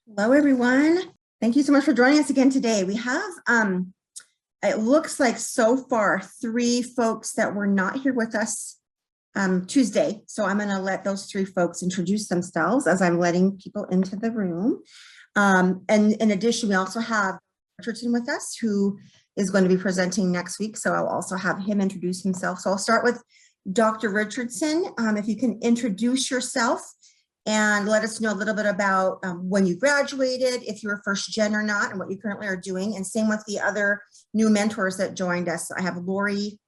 Hello, everyone. Thank you so much for joining us again today. We have, it looks like so far, 3 folks that were not here with us Tuesday. So I'm going to let those 3 folks introduce themselves as I'm letting people into the room. And in addition, we also have Richardson with us, who is going to be presenting next week. So I'll also have him introduce himself. So I'll start with Dr. Richardson. If you can introduce yourself and let us know a little bit about when you graduated, if you were first gen or not, and what you currently are doing. And same with the other new mentors that joined us. I have Lori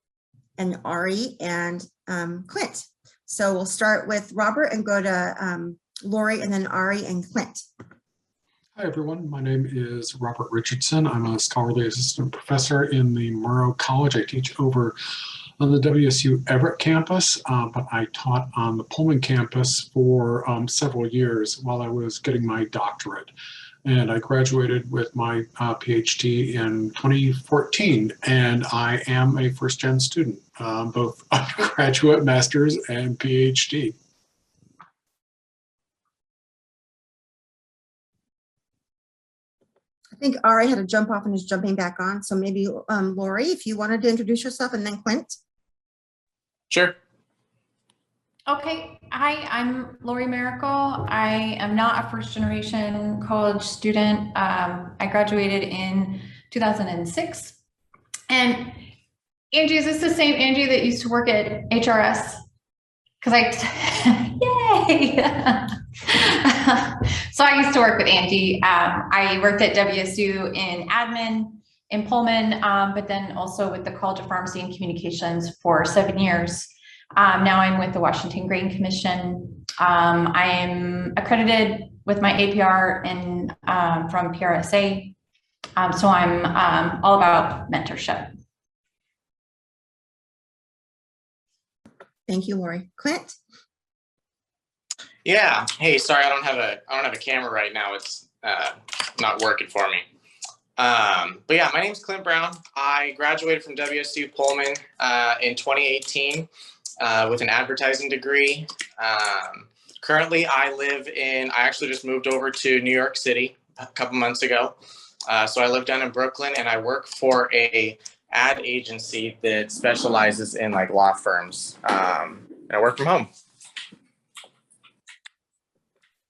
and Ari and Clint. So we'll start with Robert and go to Lori and then Ari and Clint. Hi, everyone. My name is Robert Richardson. I'm a scholarly assistant professor in the Murrow College. I teach over on the WSU Everett campus, but I taught on the Pullman campus for several years while I was getting my doctorate. And I graduated with my PhD in 2014, and I am a first-gen student, both undergraduate, master's, and PhD. I think Ari had to jump off and is jumping back on. So maybe Lori, if you wanted to introduce yourself, and then Clint. Sure. Okay, hi, I'm Lori Miracle. I am not a first generation college student. I graduated in 2006. And Angie, is this the same Angie that used to work at HRS? Because yay! So I used to work with Angie. I worked at WSU in admin in Pullman, but then also with the College of Pharmacy and Communications for 7 years. Now I'm with the Washington Grain Commission. I am accredited with my APR from PRSA. So I'm all about mentorship. Thank you, Lori. Clint. Yeah. Hey, sorry, I don't have a camera right now. It's not working for me. But yeah, my name is Clint Brown. I graduated from WSU Pullman in 2018 with an advertising degree. Currently, I actually just moved over to New York City a couple months ago. So I live down in Brooklyn, and I work for a ad agency that specializes in like law firms. And I work from home.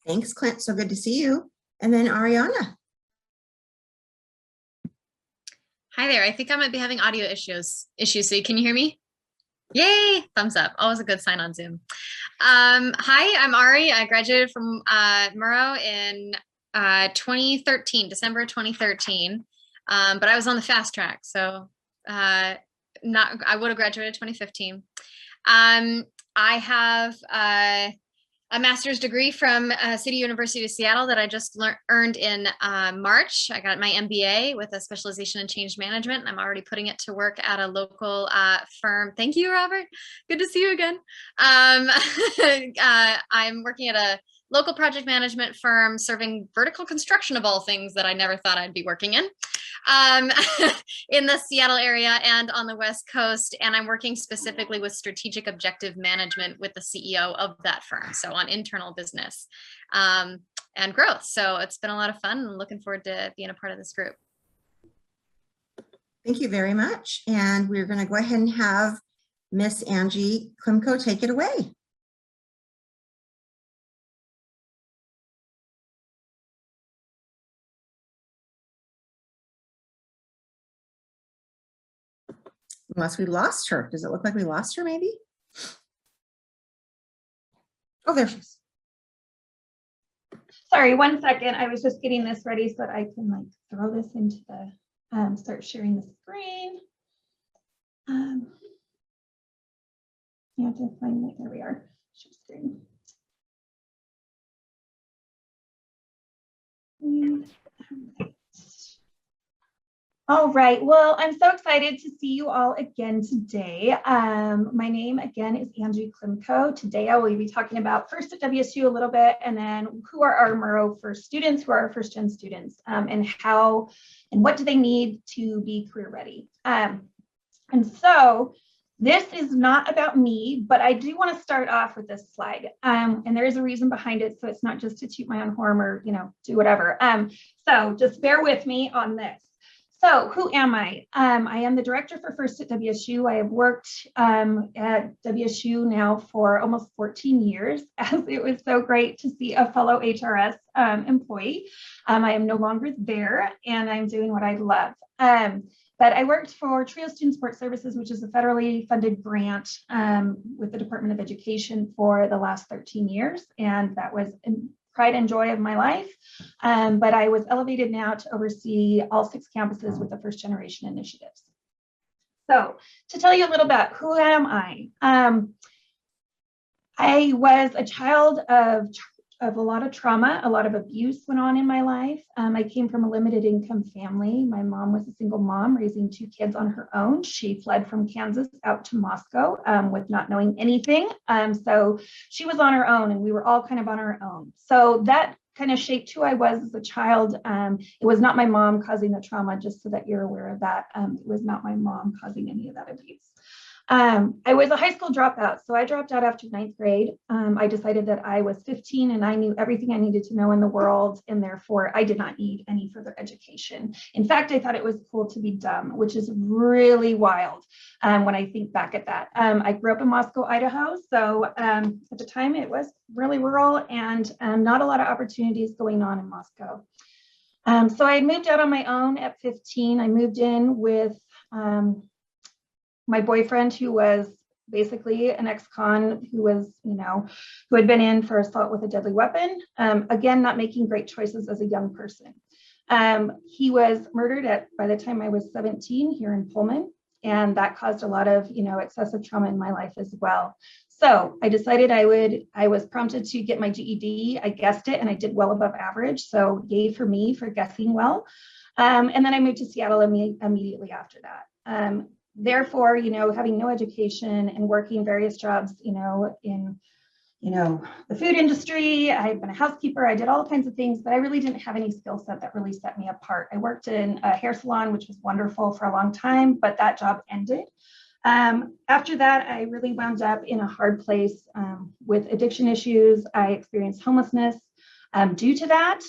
Thanks, Clint. So good to see you. And then Ariana. Hi there. I think I might be having audio issues. So can you hear me? Yay! Thumbs up. Always a good sign on Zoom. Hi, I'm Ari. I graduated from Murrow in 2013, December 2013. But I was on the fast track, so I would have graduated 2015. I have a master's degree from City University of Seattle that I just earned in March. I got my MBA with a specialization in change management. I'm already putting it to work at a local firm. Thank you, Robert. Good to see you again. I'm working at a local project management firm serving vertical construction of all things that I never thought I'd be working in the Seattle area and on the West Coast. And I'm working specifically with strategic objective management with the CEO of that firm. So on internal business and growth. So it's been a lot of fun and looking forward to being a part of this group. Thank you very much. And we're going to go ahead and have Miss Angie Klimko take it away. Unless we lost her. Does it look like we lost her maybe? Oh, there she is. Sorry, 1 second. I was just getting this ready so that I can like throw this into the, start sharing the screen. You have to find it. There we are. Share screen. All right, well, I'm so excited to see you all again today. My name again is Angie Klimko. Today I will be talking about first at WSU a little bit, and then who are our Murrow first students, who are our first gen students, and how and what do they need to be career ready. And so This is not about me, but I do want to start off with this slide. And there is a reason behind it. So it's not just to toot my own horn or, do whatever. So just bear with me on this. So who am I? I am the director for First at WSU. I have worked at WSU now for almost 14 years, as it was so great to see a fellow HRS employee. I am no longer there, and I'm doing what I love. But I worked for TRIO Student Support Services, which is a federally funded grant with the Department of Education for the last 13 years. And that was pride and joy of my life. But I was elevated now to oversee all 6 campuses with the first generation initiatives. So to tell you a little bit, who am I? I was a child of a lot of trauma, a lot of abuse went on in my life. I came from a limited income family. My mom was a single mom raising 2 kids on her own. She fled from Kansas out to Moscow with not knowing anything. So she was on her own and we were all kind of on our own. So that kind of shaped who I was as a child. It was not my mom causing the trauma, just so that you're aware of that. It was not my mom causing any of that abuse. I was a high school dropout, so I dropped out after 9th grade. I decided that I was 15 and I knew everything I needed to know in the world, and therefore I did not need any further education. In fact, I thought it was cool to be dumb, which is really wild when I think back at that. I grew up in Moscow, Idaho, so at the time it was really rural and not a lot of opportunities going on in Moscow. So I moved out on my own at 15. I moved in with my boyfriend, who was basically an ex-con who was, who had been in for assault with a deadly weapon. Again, not making great choices as a young person. He was murdered by the time I was 17 here in Pullman, and that caused a lot of, excessive trauma in my life as well. So I decided I was prompted to get my GED. I guessed it and I did well above average. So yay for me for guessing well. And then I moved to Seattle immediately after that. Therefore, having no education and working various jobs, in, the food industry, I had been a housekeeper, I did all kinds of things, but I really didn't have any skill set that really set me apart. I worked in a hair salon, which was wonderful for a long time, but that job ended. After that, I really wound up in a hard place with addiction issues. I experienced homelessness due to that.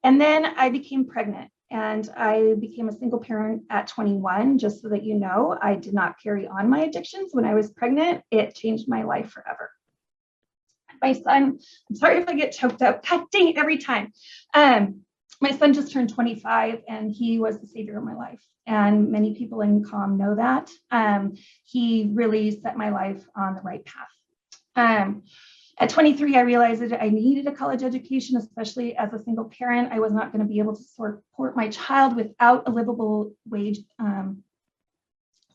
And then I became pregnant. And I became a single parent at 21, just so that you know, I did not carry on my addictions when I was pregnant. It changed my life forever. My son, I'm sorry if I get choked up, God dang it, every time. My son just turned 25 and he was the savior of my life. And many people in COM know that. He really set my life on the right path. At 23, I realized that I needed a college education, especially as a single parent. I was not going to be able to support my child without a livable wage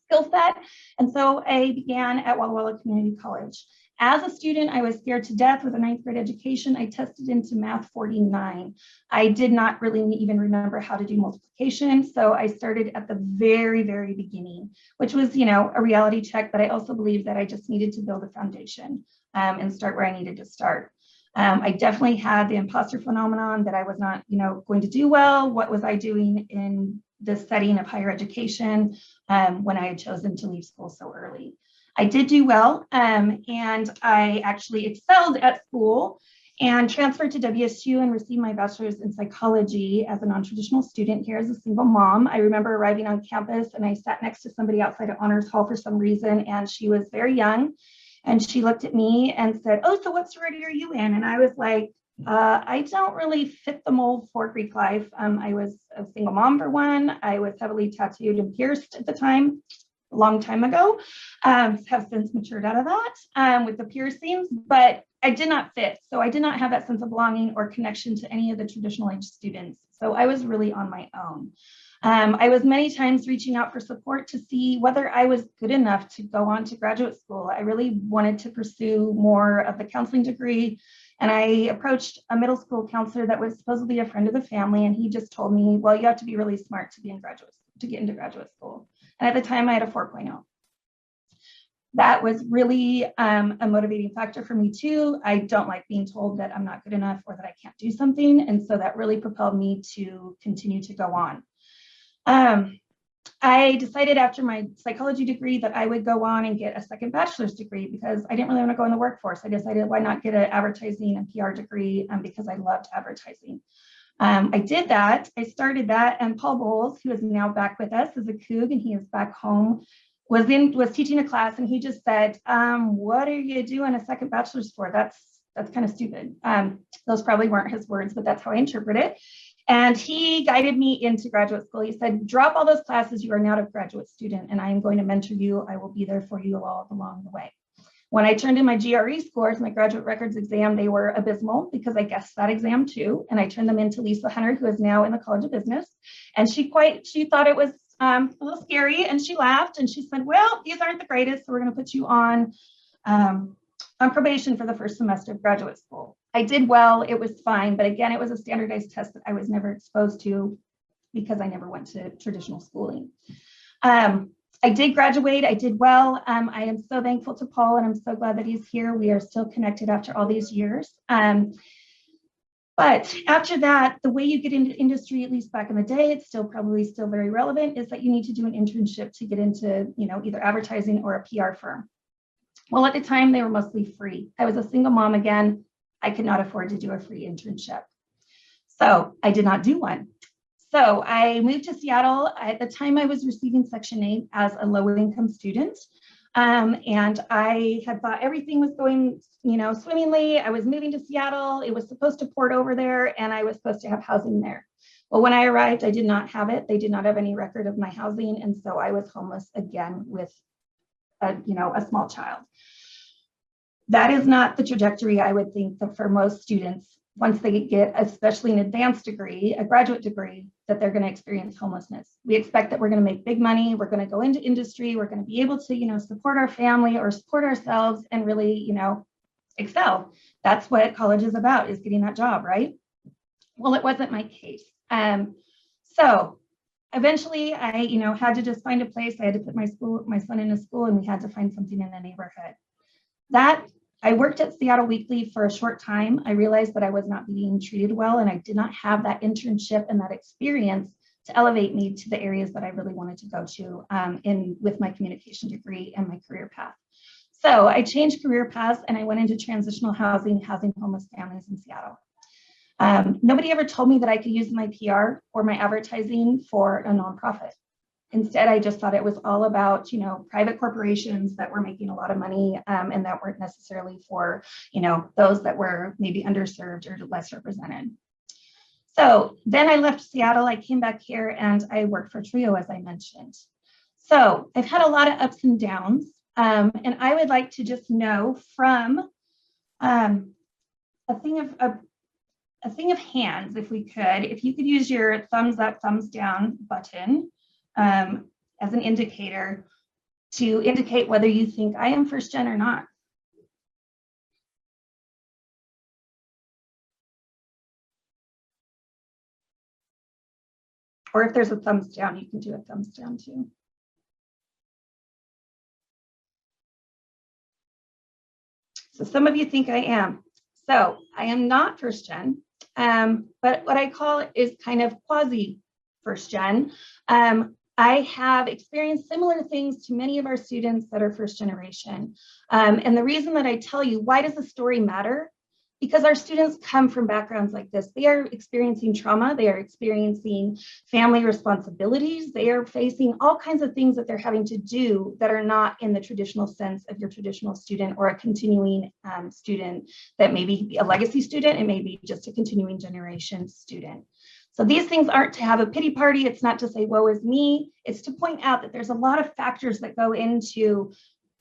skill set. And so I began at Walla Walla Community College. As a student, I was scared to death with a 9th grade education. I tested into Math 49. I did not really even remember how to do multiplication. So I started at the very, very beginning, which was, a reality check, but I also believed that I just needed to build a foundation and start where I needed to start. I definitely had the imposter phenomenon that I was not, going to do well. What was I doing in this setting of higher education when I had chosen to leave school so early? I did do well, and I actually excelled at school and transferred to WSU and received my bachelor's in psychology as a non-traditional student here as a single mom. I remember arriving on campus and I sat next to somebody outside of Honors Hall for some reason, and she was very young. And she looked at me and said, "Oh, so what sorority are you in?" And I was like, I don't really fit the mold for Greek life. I was a single mom for one. I was heavily tattooed and pierced at the time, a long time ago. Have since matured out of that with the piercings, but I did not fit. So I did not have that sense of belonging or connection to any of the traditional age students. So I was really on my own. I was many times reaching out for support to see whether I was good enough to go on to graduate school. I really wanted to pursue more of the counseling degree. And I approached a middle school counselor that was supposedly a friend of the family. And he just told me, well, you have to be really smart to get into graduate school. And at the time I had a 4.0. That was really a motivating factor for me too. I don't like being told that I'm not good enough or that I can't do something. And so that really propelled me to continue to go on. I decided after my psychology degree that I would go on and get a second bachelor's degree because I didn't really want to go in the workforce. I decided why not get an advertising and PR degree because I loved advertising. I did that. I started that, and Paul Bowles, who is now back with us, is a Coug, and he is back home, was teaching a class, and he just said, "What are you doing a second bachelor's for? That's kind of stupid." Those probably weren't his words, but that's how I interpret it. And he guided me into graduate school. He said, "Drop all those classes. You are now a graduate student, and I am going to mentor you. I will be there for you all along the way." When I turned in my GRE scores, my graduate records exam, they were abysmal because I guessed that exam too. And I turned them into Lisa Hunter, who is now in the College of Business. And she thought it was a little scary, and she laughed and she said, "Well, these aren't the greatest, so we're going to put you on probation for the first semester of graduate school." I did well, it was fine, but again, it was a standardized test that I was never exposed to because I never went to traditional schooling. I did graduate, I did well. I am so thankful to Paul, and I'm so glad that he's here. We are still connected after all these years. But after that, the way you get into industry, at least back in the day, it's probably still very relevant, is that you need to do an internship to get into, either advertising or a PR firm. Well, at the time, they were mostly free. I was a single mom again. I could not afford to do a free internship. So I did not do one. So I moved to Seattle. At the time, I was receiving Section 8 as a low-income student. And I had thought everything was going, swimmingly. I was moving to Seattle. It was supposed to port over there, and I was supposed to have housing there. Well, when I arrived, I did not have it. They did not have any record of my housing. And so I was homeless again with a small child. That is not the trajectory I would think that for most students, once they get, especially an advanced degree, a graduate degree, that they're going to experience homelessness. We expect that we're going to make big money, we're going to go into industry, we're going to be able to, support our family or support ourselves and really, excel. That's what college is about, is getting that job, right? Well, it wasn't my case. So eventually I, had to just find a place. I had to put my son in a school, and we had to find something in the neighborhood. I worked at Seattle Weekly for a short time. I realized that I was not being treated well, and I did not have that internship and that experience to elevate me to the areas that I really wanted to go to with my communication degree and my career path. So I changed career paths, and I went into transitional housing, housing homeless families in Seattle. Nobody ever told me that I could use my PR or my advertising for a nonprofit. Instead, I just thought it was all about, private corporations that were making a lot of money and that weren't necessarily for, those that were maybe underserved or less represented. So then I left Seattle, I came back here, and I worked for Trio, as I mentioned. So I've had a lot of ups and downs, and I would like to just know from a thing of hands, if you could use your thumbs up, thumbs down button as an indicator to indicate whether you think I am first gen or not. Or if there's a thumbs down, you can do a thumbs down too. So some of you think I am. So I am not first gen, but what I call it is kind of quasi first gen. I have experienced similar things to many of our students that are first generation. And the reason that I tell you, why does the story matter? Because our students come from backgrounds like this. They are experiencing trauma, they are experiencing family responsibilities, they are facing all kinds of things that they're having to do that are not in the traditional sense of your traditional student or a continuing student that may be a legacy student, and maybe just a continuing generation student. So these things aren't to have a pity party. It's not to say, woe is me. It's to point out that there's a lot of factors that go into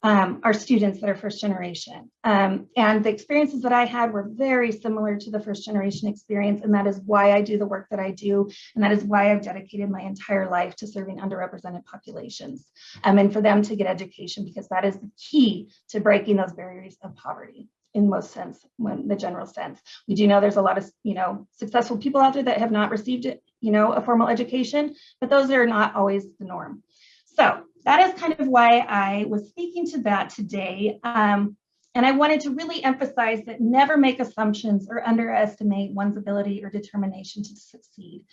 our students that are first generation. And the experiences that I had were very similar to the first generation experience. And that is why I do the work that I do. And that is why I've dedicated my entire life to serving underrepresented populations and for them to get education, because that is the key to breaking those barriers of poverty. In most sense, when the general sense. We do know there's a lot of, successful people out there that have not received, a formal education, but those are not always the norm. So that is kind of why I was speaking to that today. And I wanted to really emphasize that never make assumptions or underestimate one's ability or determination to succeed.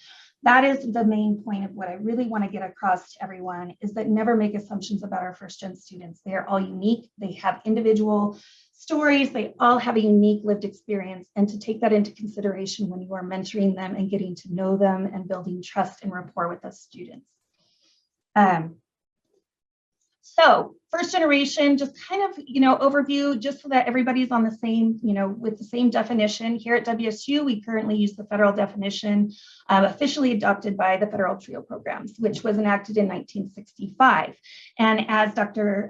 That is the main point of what I really want to get across to everyone, is that never make assumptions about our first gen students. They are all unique. They have individual stories. They all have a unique lived experience, and to take that into consideration when you are mentoring them and getting to know them and building trust and rapport with those students. So first generation, just kind of, overview, just so that everybody's on the same, with the same definition. Here at WSU, we currently use the federal definition officially adopted by the federal TRIO programs, which was enacted in 1965. And as Dr.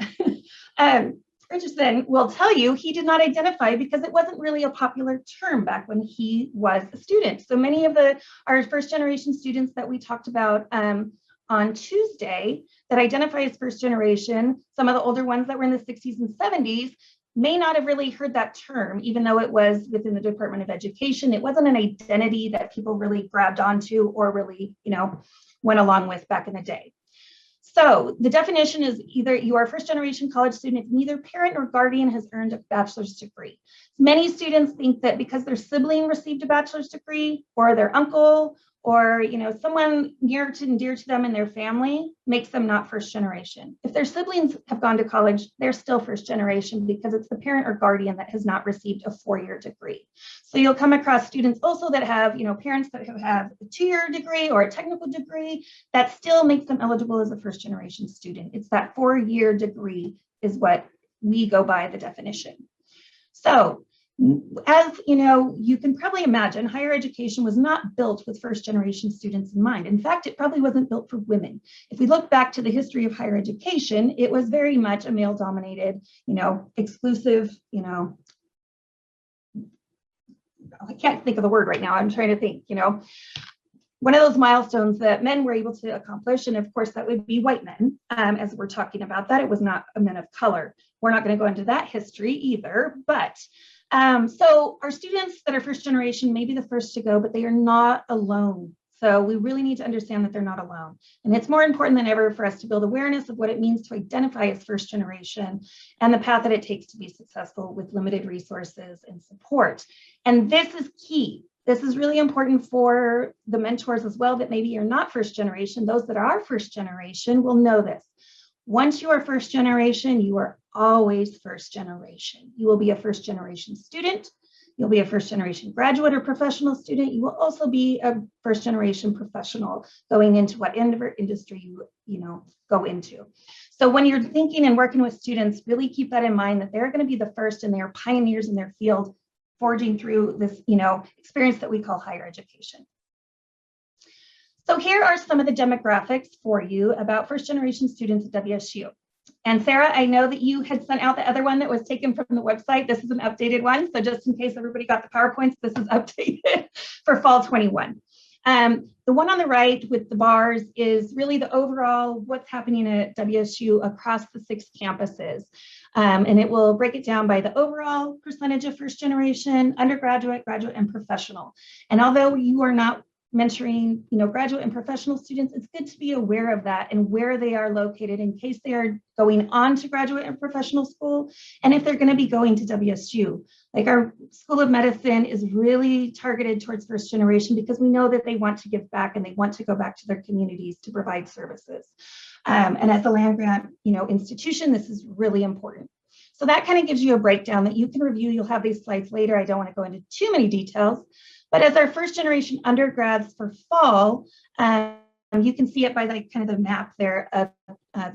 Richardson will tell you, he did not identify because it wasn't really a popular term back when he was a student. So many of our first generation students that we talked about on Tuesday that identify as first generation, some of the older ones that were in the 60s and 70s may not have really heard that term, even though it was within the Department of Education. It wasn't an identity that people really grabbed onto or really, went along with back in the day. So the definition is either you are a first generation college student if neither parent nor guardian has earned a bachelor's degree. Many students think that because their sibling received a bachelor's degree, or their uncle, or someone near and dear to them in their family makes them not first generation. If their siblings have gone to college, they're still first generation because it's the parent or guardian that has not received a 4-year degree. So you'll come across students also that have parents that have a 2-year degree or a technical degree that still makes them eligible as a first generation student. It's that 4-year degree is what we go by the definition. So as you can probably imagine, higher education was not built with first generation students in mind. In fact, it probably wasn't built for women. If we look back to the history of higher education, it was very much a male dominated, exclusive, I can't think of the word right now. I'm trying to think, one of those milestones that men were able to accomplish. And of course, that would be white men, as we're talking about that. It was not a men of color. We're not going to go into that history either, but so our students that are first generation may be the first to go, but they are not alone. So we really need to understand that they're not alone. And it's more important than ever for us to build awareness of what it means to identify as first generation and the path that it takes to be successful with limited resources and support. And this is key. This is really important for the mentors as well that maybe you're not first generation. Those that are first generation will know this. Once you are first generation, you are always first generation. You will be a first generation student. You'll be a first generation graduate or professional student. You will also be a first generation professional going into what industry you go into. So when you're thinking and working with students, really keep that in mind that they're going to be the first and they are pioneers in their field, forging through this experience that we call higher education. So here are some of the demographics for you about first generation students at WSU. And Sarah, I know that you had sent out the other one that was taken from the website. This is an updated one. So just in case everybody got the PowerPoints, this is updated for fall 21. The one on the right with the bars is really the overall what's happening at WSU across the 6 campuses. And it will break it down by the overall percentage of first generation, undergraduate, graduate, and professional. And although you are not mentoring, graduate and professional students, it's good to be aware of that and where they are located in case they are going on to graduate and professional school. And if they're going to be going to WSU, like our School of Medicine is really targeted towards first generation because we know that they want to give back and they want to go back to their communities to provide services. And as a land grant, institution, this is really important. So that kind of gives you a breakdown that you can review. You'll have these slides later. I don't want to go into too many details. But as our first generation undergrads for fall, you can see it by kind of the map there of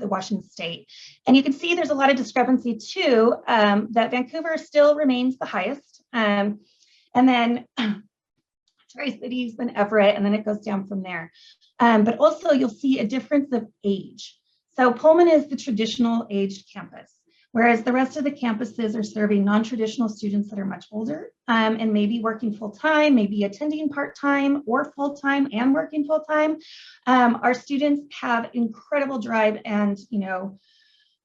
the Washington State. And you can see there's a lot of discrepancy too, that Vancouver still remains the highest. And then Tri-Cities, then Everett, and then it goes down from there. But also you'll see a difference of age. So Pullman is the traditional aged campus, whereas the rest of the campuses are serving non-traditional students that are much older and maybe working full-time, maybe attending part-time or full-time and working full-time. Our students have incredible drive and,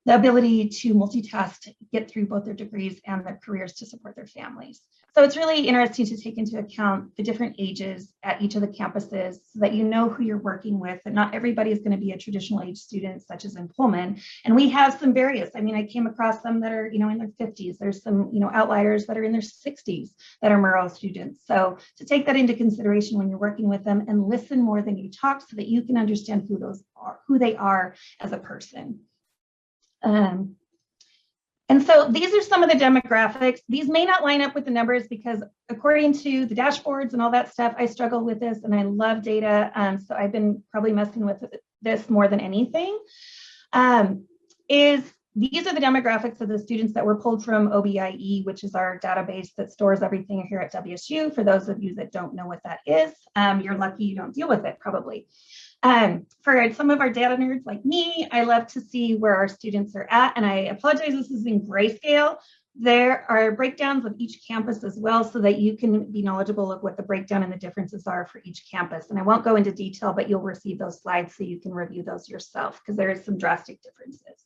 the ability to multitask, get through both their degrees and their careers to support their families. So it's really interesting to take into account the different ages at each of the campuses so that you know who you're working with, and not everybody is going to be a traditional age student, such as in Pullman. And we have some various, I mean, I came across some that are, in their 50s. There's some, outliers that are in their 60s that are Murrow students. So to take that into consideration when you're working with them, and listen more than you talk so that you can understand who they are as a person. And so these are some of the demographics. These may not line up with the numbers because according to the dashboards and all that stuff, I struggle with this and I love data. So I've been probably messing with this more than anything. These are the demographics of the students that were pulled from OBIE, which is our database that stores everything here at WSU. For those of you that don't know what that is, you're lucky you don't deal with it probably. For some of our data nerds like me, I love to see where our students are at, and I apologize, this is in grayscale. There are breakdowns of each campus as well so that you can be knowledgeable of what the breakdown and the differences are for each campus. And I won't go into detail, but you'll receive those slides so you can review those yourself because there is some drastic differences.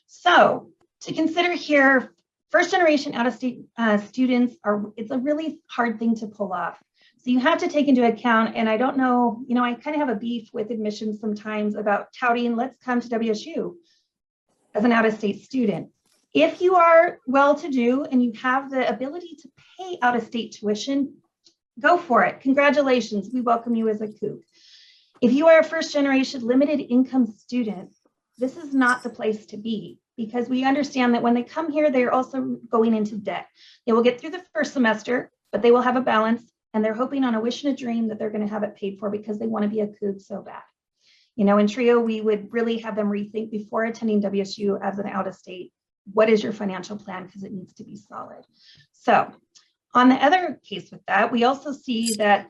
So to consider here, first generation out-of-state students it's a really hard thing to pull off. So you have to take into account, and I don't know, I kind of have a beef with admissions sometimes about touting, let's come to WSU as an out-of-state student. If you are well-to-do and you have the ability to pay out-of-state tuition, go for it. Congratulations, we welcome you as a kook. If you are a first-generation limited income student, this is not the place to be, because we understand that when they come here, they're also going into debt. They will get through the first semester, but they will have a balance. And they're hoping on a wish and a dream that they're going to have it paid for because they want to be a kook so bad. In TRIO, we would really have them rethink before attending WSU as an out-of-state, what is your financial plan? Because it needs to be solid. So on the other case with that, we also see that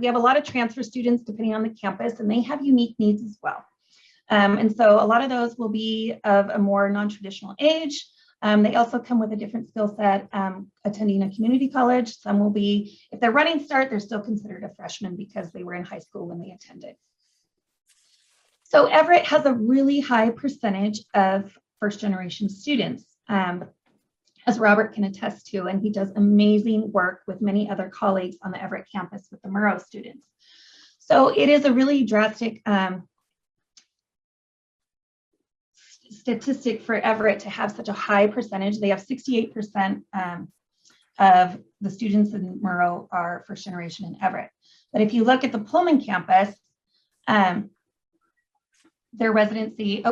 we have a lot of transfer students depending on the campus, and they have unique needs as well. And so a lot of those will be of a more non-traditional age. They also come with a different skill set, attending a community college. Some will be, if they're running start, they're still considered a freshman because they were in high school when they attended. So Everett has a really high percentage of first generation students, as Robert can attest to, and he does amazing work with many other colleagues on the Everett campus with the Murrow students. So it is a really drastic statistic for Everett to have such a high percentage. They have 68% of the students in Murrow are first generation in Everett. But if you look at the Pullman campus, their residency,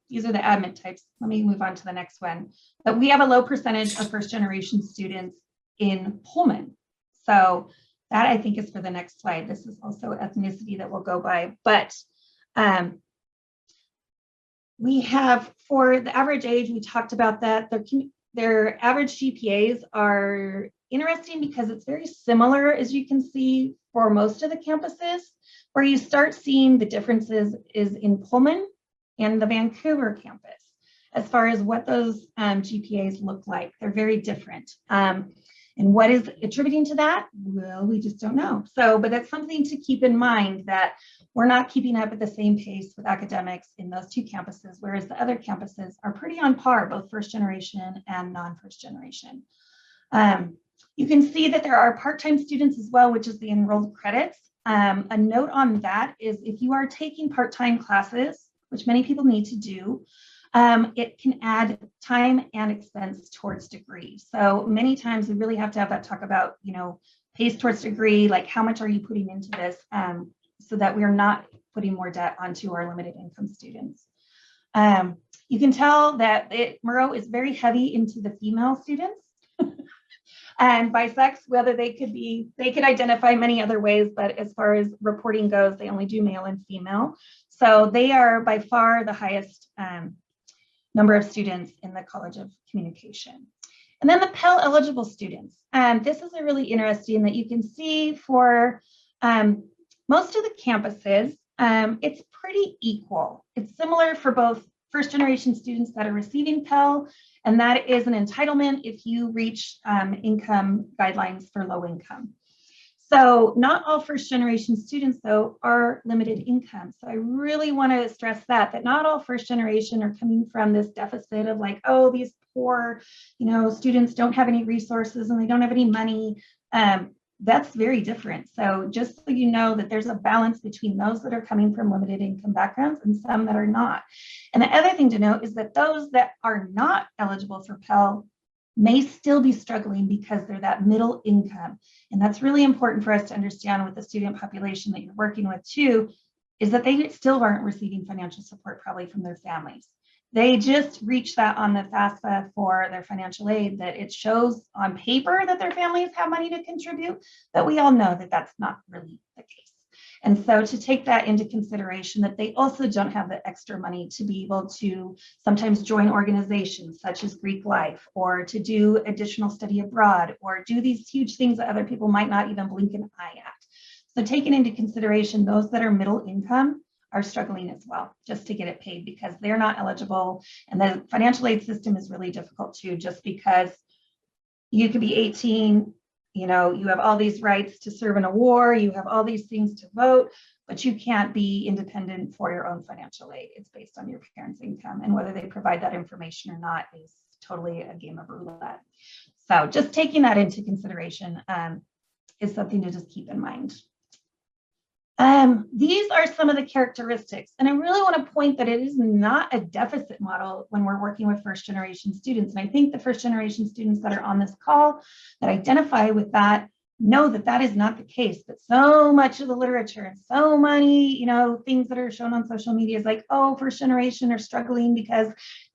these are the admit types. Let me move on to the next one. But we have a low percentage of first generation students in Pullman. So that I think is for the next slide. This is also ethnicity that we'll go by, but we have, for the average age, we talked about that. Their average GPAs are interesting because it's very similar, as you can see, for most of the campuses. Where you start seeing the differences is in Pullman and the Vancouver campus, as far as what those GPAs look like. They're very different. And what is attributing to that? Well, we just don't know. So, but that's something to keep in mind, that we're not keeping up at the same pace with academics in those two campuses, whereas the other campuses are pretty on par, both first generation and non-first generation. You can see that there are part-time students as well, which is the enrolled credits. A note on that is if you are taking part-time classes, which many people need to do, it can add time and expense towards degree. So many times we really have to have that talk about, pace towards degree, like how much are you putting into this, so that we're not putting more debt onto our limited income students. You can tell that Murrow is very heavy into the female students. And by sex, whether they could identify many other ways, but as far as reporting goes, they only do male and female. So they are by far the highest number of students in the College of Communication. And then the Pell eligible students. This is a really interesting that you can see for most of the campuses, it's pretty equal. It's similar for both first generation students that are receiving Pell, and that is an entitlement if you reach income guidelines for low income. So not all first generation students, though, are limited income. So I really want to stress that not all first generation are coming from this deficit of like, oh, these poor, students don't have any resources and they don't have any money. That's very different. So just so you know that there's a balance between those that are coming from limited income backgrounds and some that are not. And the other thing to note is that those that are not eligible for Pell may still be struggling because they're that middle income. And that's really important for us to understand with the student population that you're working with too, is that they still aren't receiving financial support probably from their families. They just reach that on the FAFSA for their financial aid that it shows on paper that their families have money to contribute, but we all know that that's not really the case. And so to take that into consideration, that they also don't have the extra money to be able to sometimes join organizations such as Greek Life, or to do additional study abroad, or do these huge things that other people might not even blink an eye at. So taking into consideration, those that are middle income are struggling as well, just to get it paid because they're not eligible. And the financial aid system is really difficult too, just because you could be 18, you have all these rights to serve in a war, you have all these things to vote, but you can't be independent for your own financial aid. It's based on your parents' income, and whether they provide that information or not is totally a game of roulette. So just taking that into consideration is something to just keep in mind. These are some of the characteristics, and I really want to point that it is not a deficit model when we're working with first generation students. And I think the first generation students that are on this call that identify with that know that that is not the case, but so much of the literature and so many, things that are shown on social media is like, oh, first generation are struggling because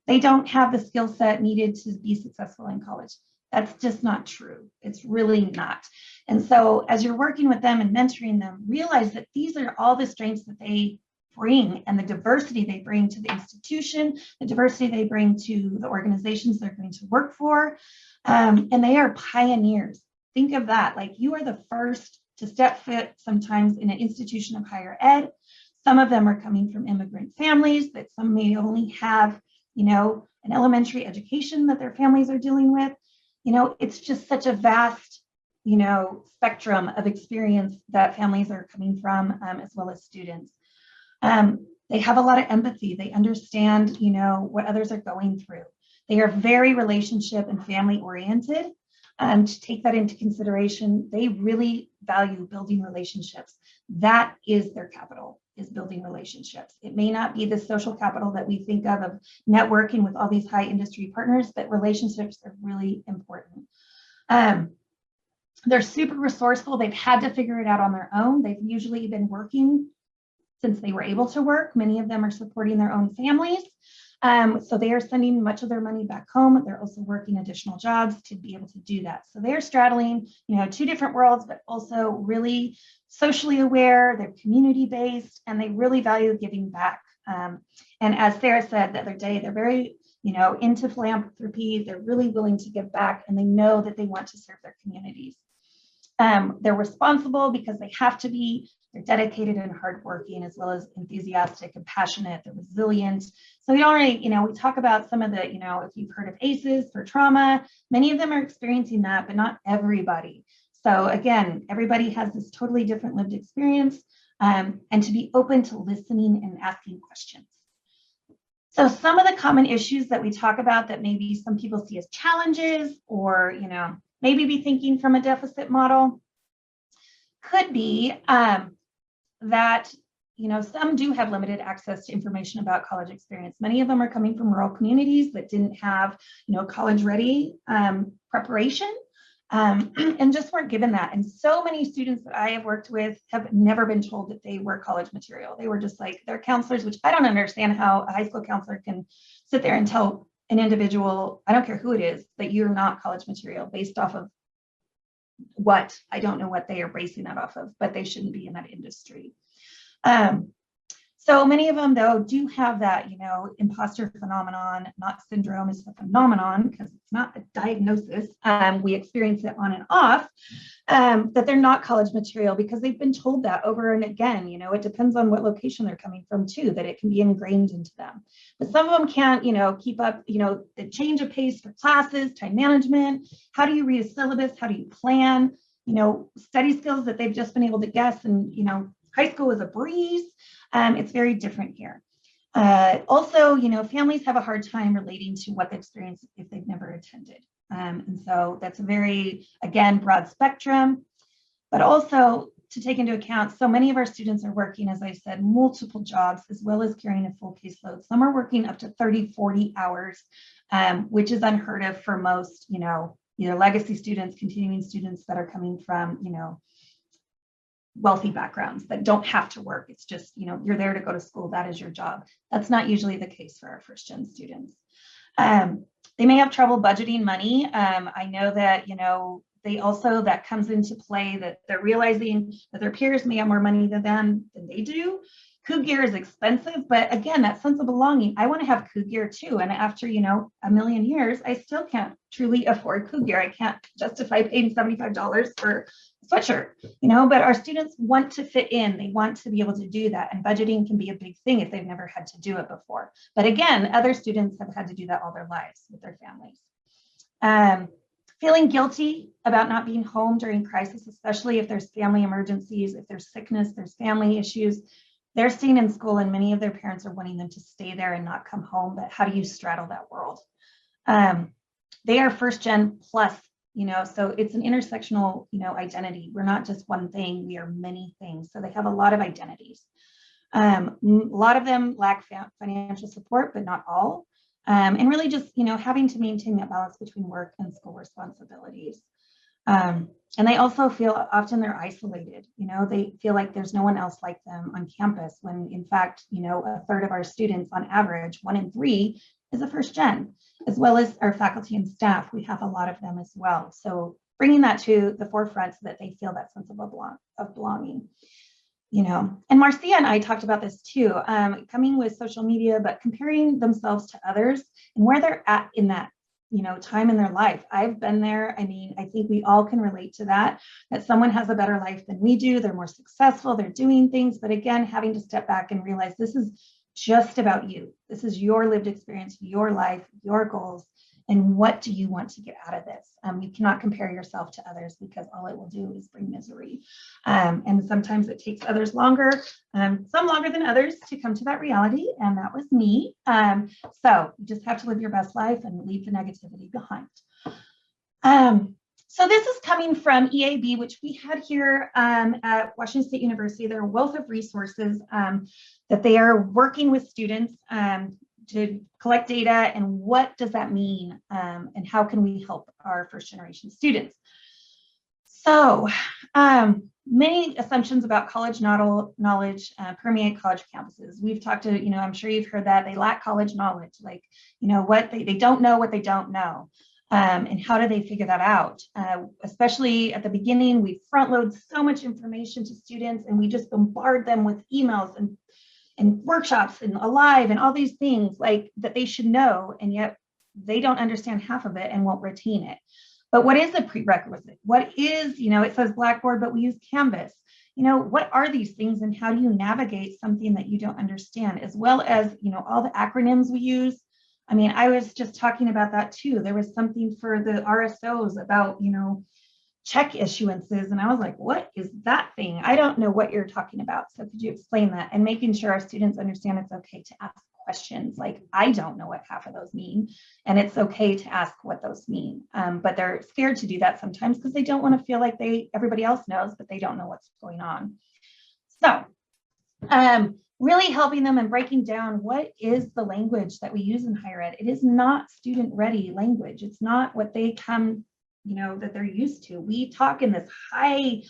they don't have the skill set needed to be successful in college. That's just not true. It's really not. And so as you're working with them and mentoring them, realize that these are all the strengths that they bring and the diversity they bring to the institution, the diversity they bring to the organizations they're going to work for. And they are pioneers. Think of that, like you are the first to step foot sometimes in an institution of higher ed. Some of them are coming from immigrant families, that some may only have, an elementary education that their families are dealing with. It's just such a vast, spectrum of experience that families are coming from, as well as students. They have a lot of empathy. They understand, what others are going through. They are very relationship and family oriented. To take that into consideration, they really value building relationships. That is their capital, is building relationships. It may not be the social capital that we think of networking with all these high industry partners, but relationships are really important. They're super resourceful. They've had to figure it out on their own. They've usually been working since they were able to work. Many of them are supporting their own families. So they are sending much of their money back home. They're also working additional jobs to be able to do that. So they're straddling, two different worlds, but also really socially aware, they're community-based, and they really value giving back. And as Sarah said the other day, they're very, into philanthropy. They're really willing to give back, and they know that they want to serve their communities. They're responsible because they have to be. They're dedicated and hardworking, as well as enthusiastic and passionate. They're resilient. So we already, we talk about some of the, if you've heard of ACEs for trauma, many of them are experiencing that, but not everybody. So again, everybody has this totally different lived experience, and to be open to listening and asking questions. So some of the common issues that we talk about that maybe some people see as challenges, or, maybe be thinking from a deficit model, could be that, some do have limited access to information about college experience. Many of them are coming from rural communities that didn't have, college ready preparation, and just weren't given that. And so many students that I have worked with have never been told that they were college material. They were just like, their counselors, which I don't understand how a high school counselor can sit there and tell an individual, I don't care who it is, that you're not college material based off of what, I don't know what they are basing that off of, but they shouldn't be in that industry. So many of them, though, do have that, imposter phenomenon, not syndrome, is the phenomenon because it's not a diagnosis. We experience it on and off, that they're not college material because they've been told that over and again. It depends on what location they're coming from too, that it can be ingrained into them. But some of them can't, keep up, the change of pace for classes, time management. How do you read a syllabus? How do you plan? study skills that they've just been able to guess, and, high school was a breeze. It's very different here. Also, families have a hard time relating to what they experience if they've never attended. And so that's a very, again, broad spectrum, but also to take into account, so many of our students are working, as I said, multiple jobs, as well as carrying a full caseload. Some are working up to 30, 40 hours, which is unheard of for most, either legacy students, continuing students that are coming from, wealthy backgrounds that don't have to work. It's just, you're there to go to school. That is your job. That's not usually the case for our first gen students. They may have trouble budgeting money. I know that, they also, that comes into play, that they're realizing that their peers may have more money than they do. Coup gear is expensive, but again, that sense of belonging, I want to have coup gear too. And after, a million years, I still can't truly afford coup gear. I can't justify paying $75 for a sweatshirt, but our students want to fit in. They want to be able to do that. And budgeting can be a big thing if they've never had to do it before. But again, other students have had to do that all their lives with their families. Feeling guilty about not being home during crisis, especially if there's family emergencies, if there's sickness, there's family issues. They're staying in school, and many of their parents are wanting them to stay there and not come home. But how do you straddle that world? They are first gen plus, so it's an intersectional, identity. We're not just one thing, we are many things. So they have a lot of identities. A lot of them lack financial support, but not all. And really just, having to maintain that balance between work and school responsibilities. And they also feel often they're isolated. They feel like there's no one else like them on campus, when in fact, a third of our students on average, 1 in 3, is a first gen, as well as our faculty and staff. We have a lot of them as well. So bringing that to the forefront so that they feel that sense of belonging. And Marcia and I talked about this too, coming with social media, but comparing themselves to others and where they're at in that, time in their life. I've been there. I mean, I think we all can relate to that someone has a better life than we do. They're more successful, they're doing things, but again, having to step back and realize this is just about you. This is your lived experience, your life, your goals. And what do you want to get out of this? You cannot compare yourself to others, because all it will do is bring misery. And sometimes it takes others longer, some longer than others, to come to that reality. And that was me. So you just have to live your best life and leave the negativity behind. So this is coming from EAB, which we had here at Washington State University. They're a wealth of resources that they are working with students to collect data, and what does that mean, and how can we help our first generation students. So many assumptions about college knowledge permeate college campuses. We've talked to, I'm sure you've heard that they lack college knowledge, like, what they don't know what they don't know. And how do they figure that out? Especially at the beginning, we front load so much information to students, and we just bombard them with emails and workshops and Alive and all these things like that they should know, and yet they don't understand half of it and won't retain it. But what is a prerequisite? What is, it says Blackboard, but we use Canvas. What are these things, and how do you navigate something that you don't understand, as well as, all the acronyms we use. I mean, I was just talking about that too. There was something for the RSOs about, check issuances. And I was like, what is that thing? I don't know what you're talking about. So could you explain that? And making sure our students understand it's okay to ask questions. Like, I don't know what half of those mean, and it's okay to ask what those mean. But they're scared to do that sometimes because they don't want to feel like everybody else knows, but they don't know what's going on. So really helping them and breaking down what is the language that we use in higher ed. It is not student ready language. It's not what they come that they're used to. We talk in this high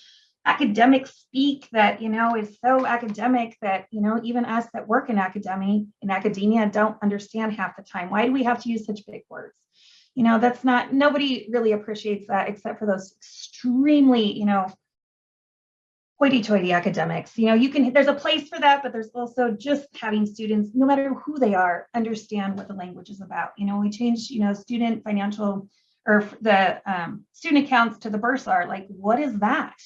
academic speak that, is so academic that, even us that work in academia don't understand half the time. Why do we have to use such big words? That's not, nobody really appreciates that except for those extremely, hoity-toity academics. There's a place for that, but there's also just having students, no matter who they are, understand what the language is about. We changed, student financial, or the student accounts to the bursar. Like, what is that?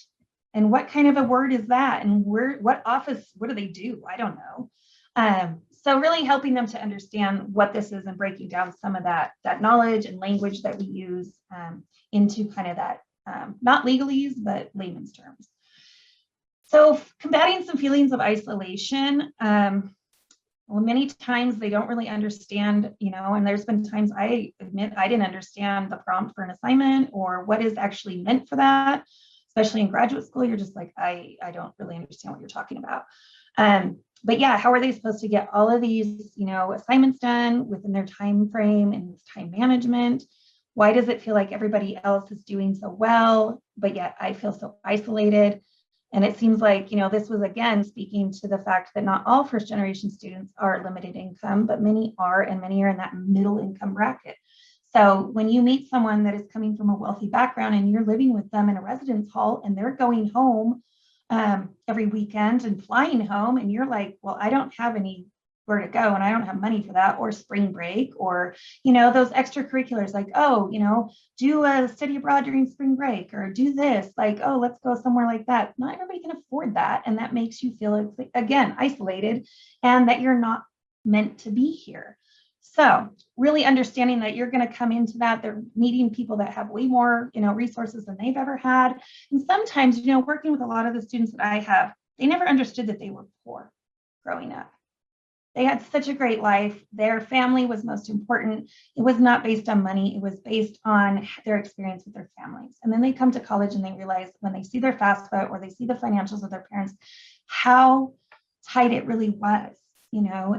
And what kind of a word is that? And what office, what do they do? I don't know. So really helping them to understand what this is and breaking down some of that knowledge and language that we use into kind of that not legalese, but layman's terms. So combating some feelings of isolation, well, many times they don't really understand, and there's been times I admit I didn't understand the prompt for an assignment or what is actually meant for that, especially in graduate school. You're just like, I don't really understand what you're talking about. But yeah, how are they supposed to get all of these, assignments done within their time frame and time management? Why does it feel like everybody else is doing so well, but yet I feel so isolated? And it seems like, this was again speaking to the fact that not all first generation students are limited income, but many are, and many are in that middle income bracket. So when you meet someone that is coming from a wealthy background and you're living with them in a residence hall and they're going home every weekend and flying home, and you're like, well, I don't have anywhere to go and I don't have money for that, or spring break, or, those extracurriculars like, do a study abroad during spring break, or do this, like, oh, let's go somewhere like that. Not everybody can afford that. And that makes you feel, again, isolated and that you're not meant to be here. So really understanding that you're going to come into that, they're meeting people that have way more, resources than they've ever had. And sometimes, working with a lot of the students that I have, they never understood that they were poor growing up. They had such a great life. Their family was most important. It was not based on money. It was based on their experience with their families. And then they come to college and they realize when they see their FAFSA or they see the financials of their parents, how tight it really was.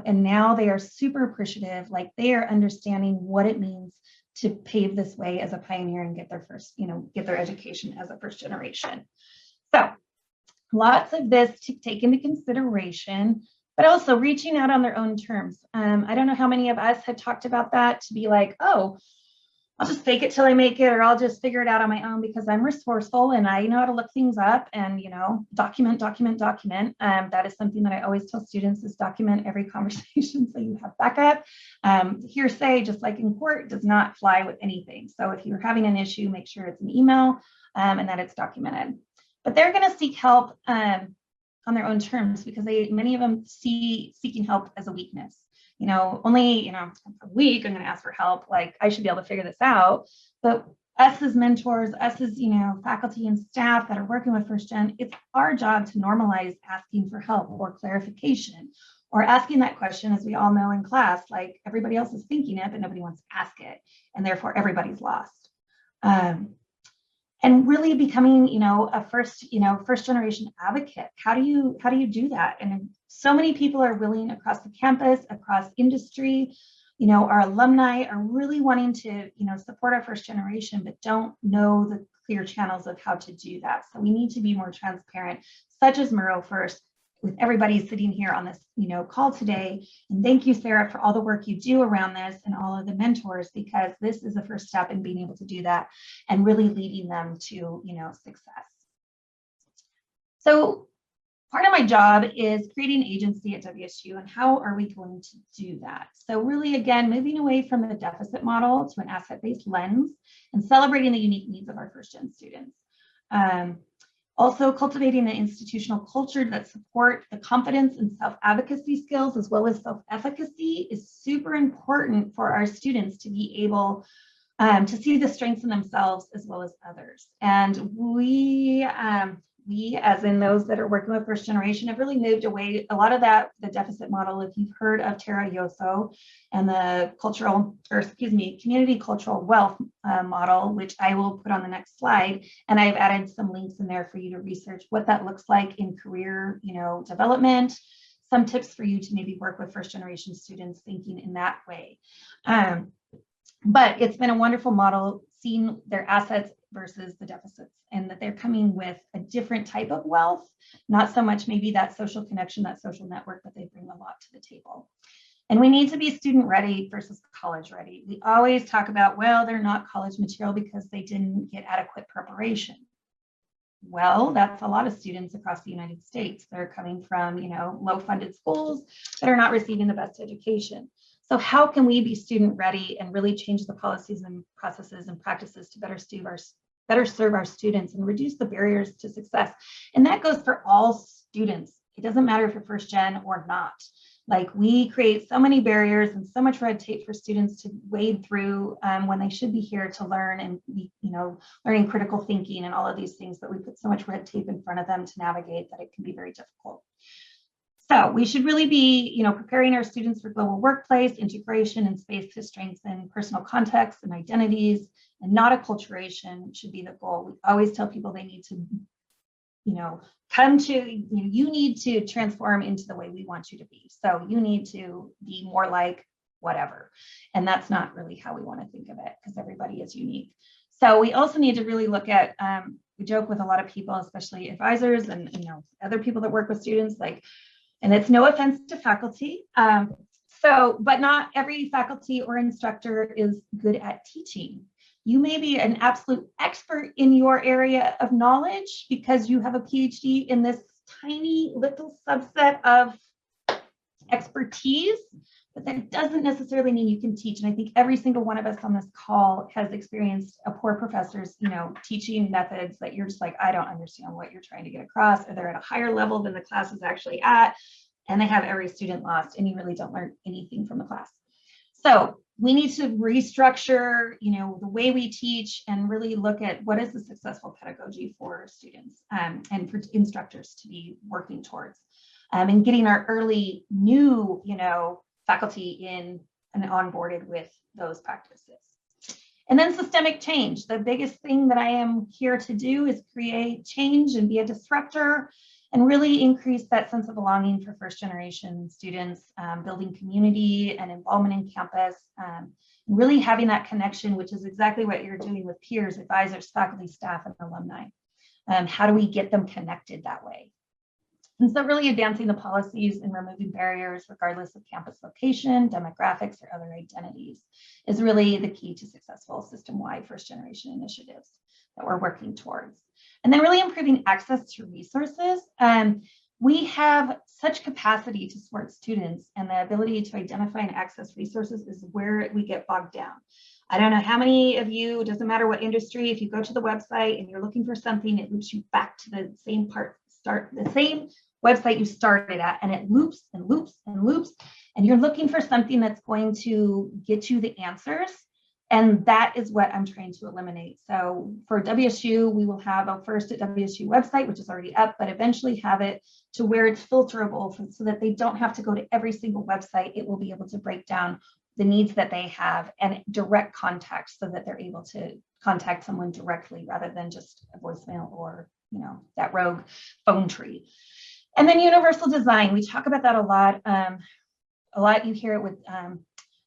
And now they are super appreciative, like they are understanding what it means to pave this way as a pioneer and get their first, get their education as a first generation. So lots of this to take into consideration, but also reaching out on their own terms. I don't know how many of us had talked about that, to be like, oh, I'll just fake it till I make it, or I'll just figure it out on my own because I'm resourceful and I know how to look things up and, document. That is something that I always tell students is document every conversation so you have backup. Hearsay, just like in court, does not fly with anything. So if you're having an issue, make sure it's an email and that it's documented. But they're going to seek help on their own terms because many of them see seeking help as a weakness. Only, a week I'm going to ask for help. Like I should be able to figure this out. But us as mentors, us as, faculty and staff that are working with first gen, it's our job to normalize asking for help or clarification or asking that question, as we all know in class, like everybody else is thinking it, but nobody wants to ask it. And therefore everybody's lost. And really becoming, a first generation advocate. How do you do that? And so many people are willing across the campus, across industry, our alumni are really wanting to, support our first generation, but don't know the clear channels of how to do that. So we need to be more transparent, such as Murrow First, with everybody sitting here on this, call today. And thank you, Sarah, for all the work you do around this and all of the mentors, because this is the first step in being able to do that and really leading them to, success. So part of my job is creating agency at WSU, and how are we going to do that? So really, again, moving away from the deficit model to an asset-based lens and celebrating the unique needs of our first-gen students. Also cultivating an institutional culture that support the confidence and self-advocacy skills as well as self-efficacy is super important for our students to be able to see the strengths in themselves as well as others. And we, as in those that are working with first generation, have really moved away a lot of that, the deficit model. If you've heard of Tara Yoso and the community cultural wealth model, which I will put on the next slide, and I've added some links in there for you to research what that looks like in career, development, some tips for you to maybe work with first generation students thinking in that way. But it's been a wonderful model, seeing their assets versus the deficits, and that they're coming with a different type of wealth, not so much maybe that social connection, that social network, but they bring a lot to the table. And we need to be student ready versus college ready. We always talk about, well, they're not college material because they didn't get adequate preparation. Well, that's a lot of students across the United States. They're coming from, low funded schools that are not receiving the best education. So how can we be student ready and really change the policies and processes and practices to better serve our students and reduce the barriers to success? And that goes for all students. It doesn't matter if you're first gen or not. Like, we create so many barriers and so much red tape for students to wade through when they should be here to learn and be, learning critical thinking and all of these things, but we put so much red tape in front of them to navigate that it can be very difficult. So we should really be, preparing our students for global workplace, integration, and space to strengthen personal contexts and identities, and not acculturation should be the goal. We always tell people they need to, come to, you need to transform into the way we want you to be. So you need to be more like whatever. And that's not really how we want to think of it, because everybody is unique. So we also need to really look at, we joke with a lot of people, especially advisors and, other people that work with students, like, and it's no offense to faculty. But not every faculty or instructor is good at teaching. You may be an absolute expert in your area of knowledge because you have a PhD in this tiny little subset of expertise, but that doesn't necessarily mean you can teach. And I think every single one of us on this call has experienced a poor professor's, teaching methods that you're just like, I don't understand what you're trying to get across, or they're at a higher level than the class is actually at, and they have every student lost, and you really don't learn anything from the class. So we need to restructure, the way we teach and really look at what is the successful pedagogy for students and for instructors to be working towards, and getting our early new, faculty in and onboarded with those practices. And then systemic change. The biggest thing that I am here to do is create change and be a disruptor and really increase that sense of belonging for first generation students, building community and involvement in campus, really having that connection, which is exactly what you're doing with peers, advisors, faculty, staff, and alumni. How do we get them connected that way? And so really advancing the policies and removing barriers regardless of campus location, demographics, or other identities is really the key to successful system-wide first generation initiatives that we're working towards. And then really improving access to resources. We have such capacity to support students, and the ability to identify and access resources is where we get bogged down. I don't know how many of you, it doesn't matter what industry, if you go to the website and you're looking for something, it loops you back to the same the same website you started at, and it loops and loops and loops, and you're looking for something that's going to get you the answers. And that is what I'm trying to eliminate. So for WSU, we will have a first at WSU website, which is already up, but eventually have it to where it's filterable so that they don't have to go to every single website. It will be able to break down the needs that they have and direct contact so that they're able to contact someone directly rather than just a voicemail or, that rogue phone tree. And then universal design, we talk about that a lot. You hear it with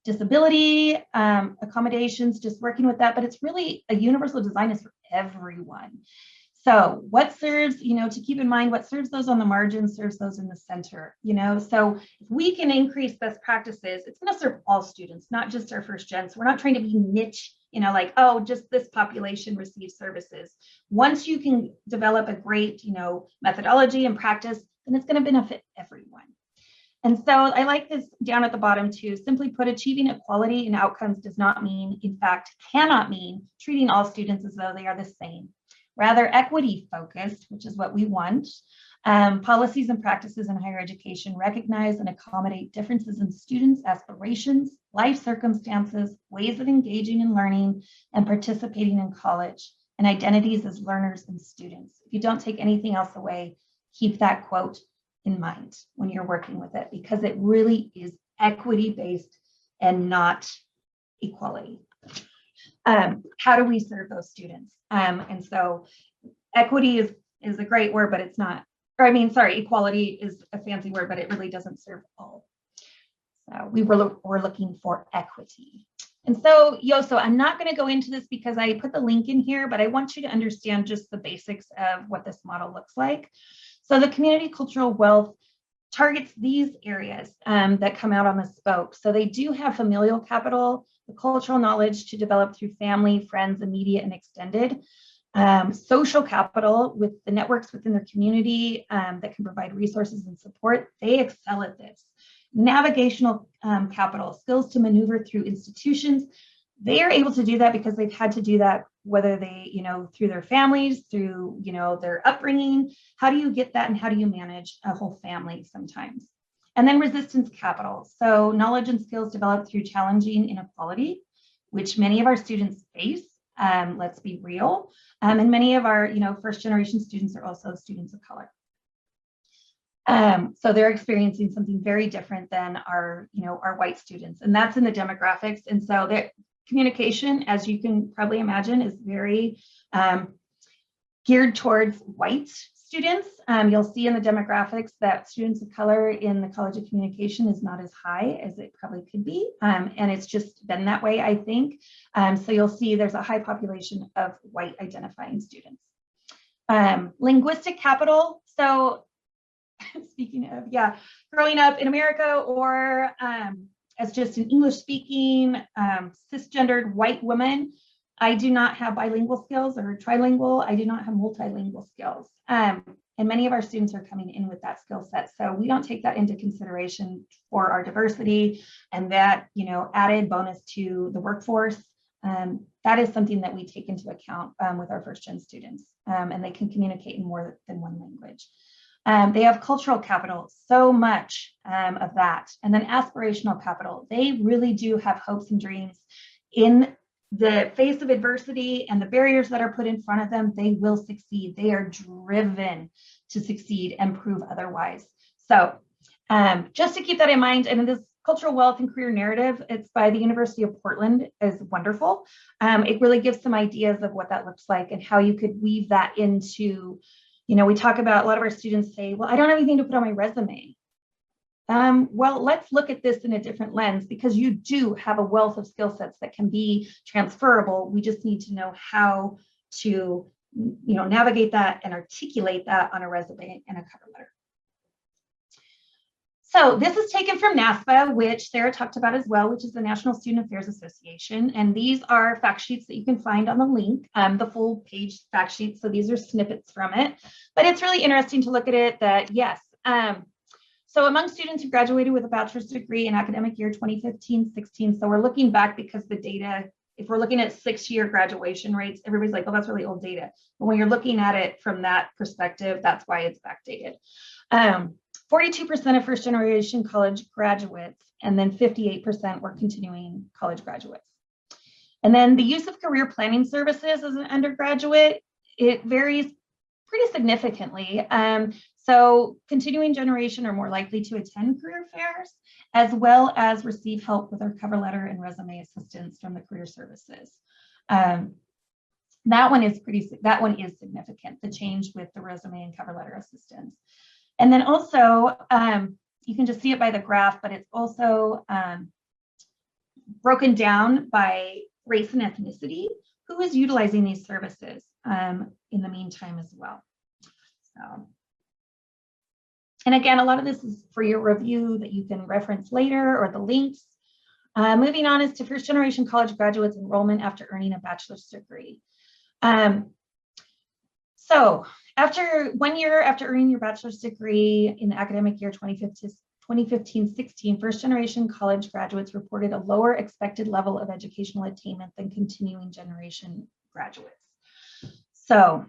disability, accommodations, just working with that, but it's really a universal design is for everyone. So what serves, to keep in mind, what serves those on the margins serves those in the center, so if we can increase best practices, it's going to serve all students, not just our first gens. We're not trying to be niche, like, oh, just this population receives services. Once you can develop a great, methodology and practice, then it's going to benefit everyone. And so I like this down at the bottom too. Simply put, achieving equality in outcomes does not mean, in fact, cannot mean treating all students as though they are the same. Rather, equity focused, which is what we want. Policies and practices in higher education recognize and accommodate differences in students' aspirations, life circumstances, ways of engaging in learning and participating in college, and identities as learners and students. If you don't take anything else away, keep that quote in mind when you're working with it, because it really is equity based and not equality. How do we serve those students? And so equity is a great word, but it's not, equality is a fancy word, but it really doesn't serve all. So we're looking for equity. And so, I'm not going to go into this because I put the link in here, but I want you to understand just the basics of what this model looks like. So the community cultural wealth targets these areas that come out on the spoke. So they do have familial capital, the cultural knowledge to develop through family, friends, immediate and extended, social capital with the networks within their community that can provide resources and support. They excel at this. Navigational capital, skills to maneuver through institutions. They are able to do that because they've had to do that, whether they, through their families, through, their upbringing. How do you get that and how do you manage a whole family sometimes? And then resistance capital. So knowledge and skills developed through challenging inequality, which many of our students face. Let's be real. And many of our, first generation students are also students of color. So they're experiencing something very different than our white students, and that's in the demographics. And so their communication, as you can probably imagine, is very geared towards white students. You'll see in the demographics that students of color in the College of Communication is not as high as it probably could be. And it's just been that way, I think. So you'll see there's a high population of white identifying students. Linguistic capital. So speaking of, growing up in America or as just an English speaking, cisgendered white woman, I do not have bilingual skills or trilingual. I do not have multilingual skills. And many of our students are coming in with that skill set. So we don't take that into consideration for our diversity and that, added bonus to the workforce. That is something that we take into account with our first gen students, and they can communicate in more than one language. They have cultural capital, so much of that. And then aspirational capital. They really do have hopes and dreams. In the face of adversity and the barriers that are put in front of them, they will succeed. They are driven to succeed and prove otherwise. So just to keep that in mind, and this cultural wealth and career narrative, it's by the University of Portland, is wonderful. It really gives some ideas of what that looks like and how you could weave that into, we talk about, a lot of our students say, well, I don't have anything to put on my resume. Well, let's look at this in a different lens, because you do have a wealth of skill sets that can be transferable. We just need to know how to, navigate that and articulate that on a resume and a cover letter. So this is taken from NASPA, which Sarah talked about as well, which is the National Student Affairs Association. And these are fact sheets that you can find on the link, the full page fact sheets. So these are snippets from it, but it's really interesting to look at it that, yes, so among students who graduated with a bachelor's degree in academic year 2015-16, so we're looking back because the data, if we're looking at 6-year graduation rates, everybody's like, oh, that's really old data. But when you're looking at it from that perspective, that's why it's backdated. 42% of first generation college graduates, and then 58% were continuing college graduates. And then the use of career planning services as an undergraduate, it varies pretty significantly. So continuing generation are more likely to attend career fairs, as well as receive help with our cover letter and resume assistance from the career services. That one is significant, the change with the resume and cover letter assistance. And then also, you can just see it by the graph, but it's also broken down by race and ethnicity, who is utilizing these services in the meantime as well. So. And again, a lot of this is for your review that you can reference later, or the links. Moving on is to first generation college graduates enrollment after earning a bachelor's degree. So after 1 year after earning your bachelor's degree in the academic year 2015-16, first generation college graduates reported a lower expected level of educational attainment than continuing generation graduates. So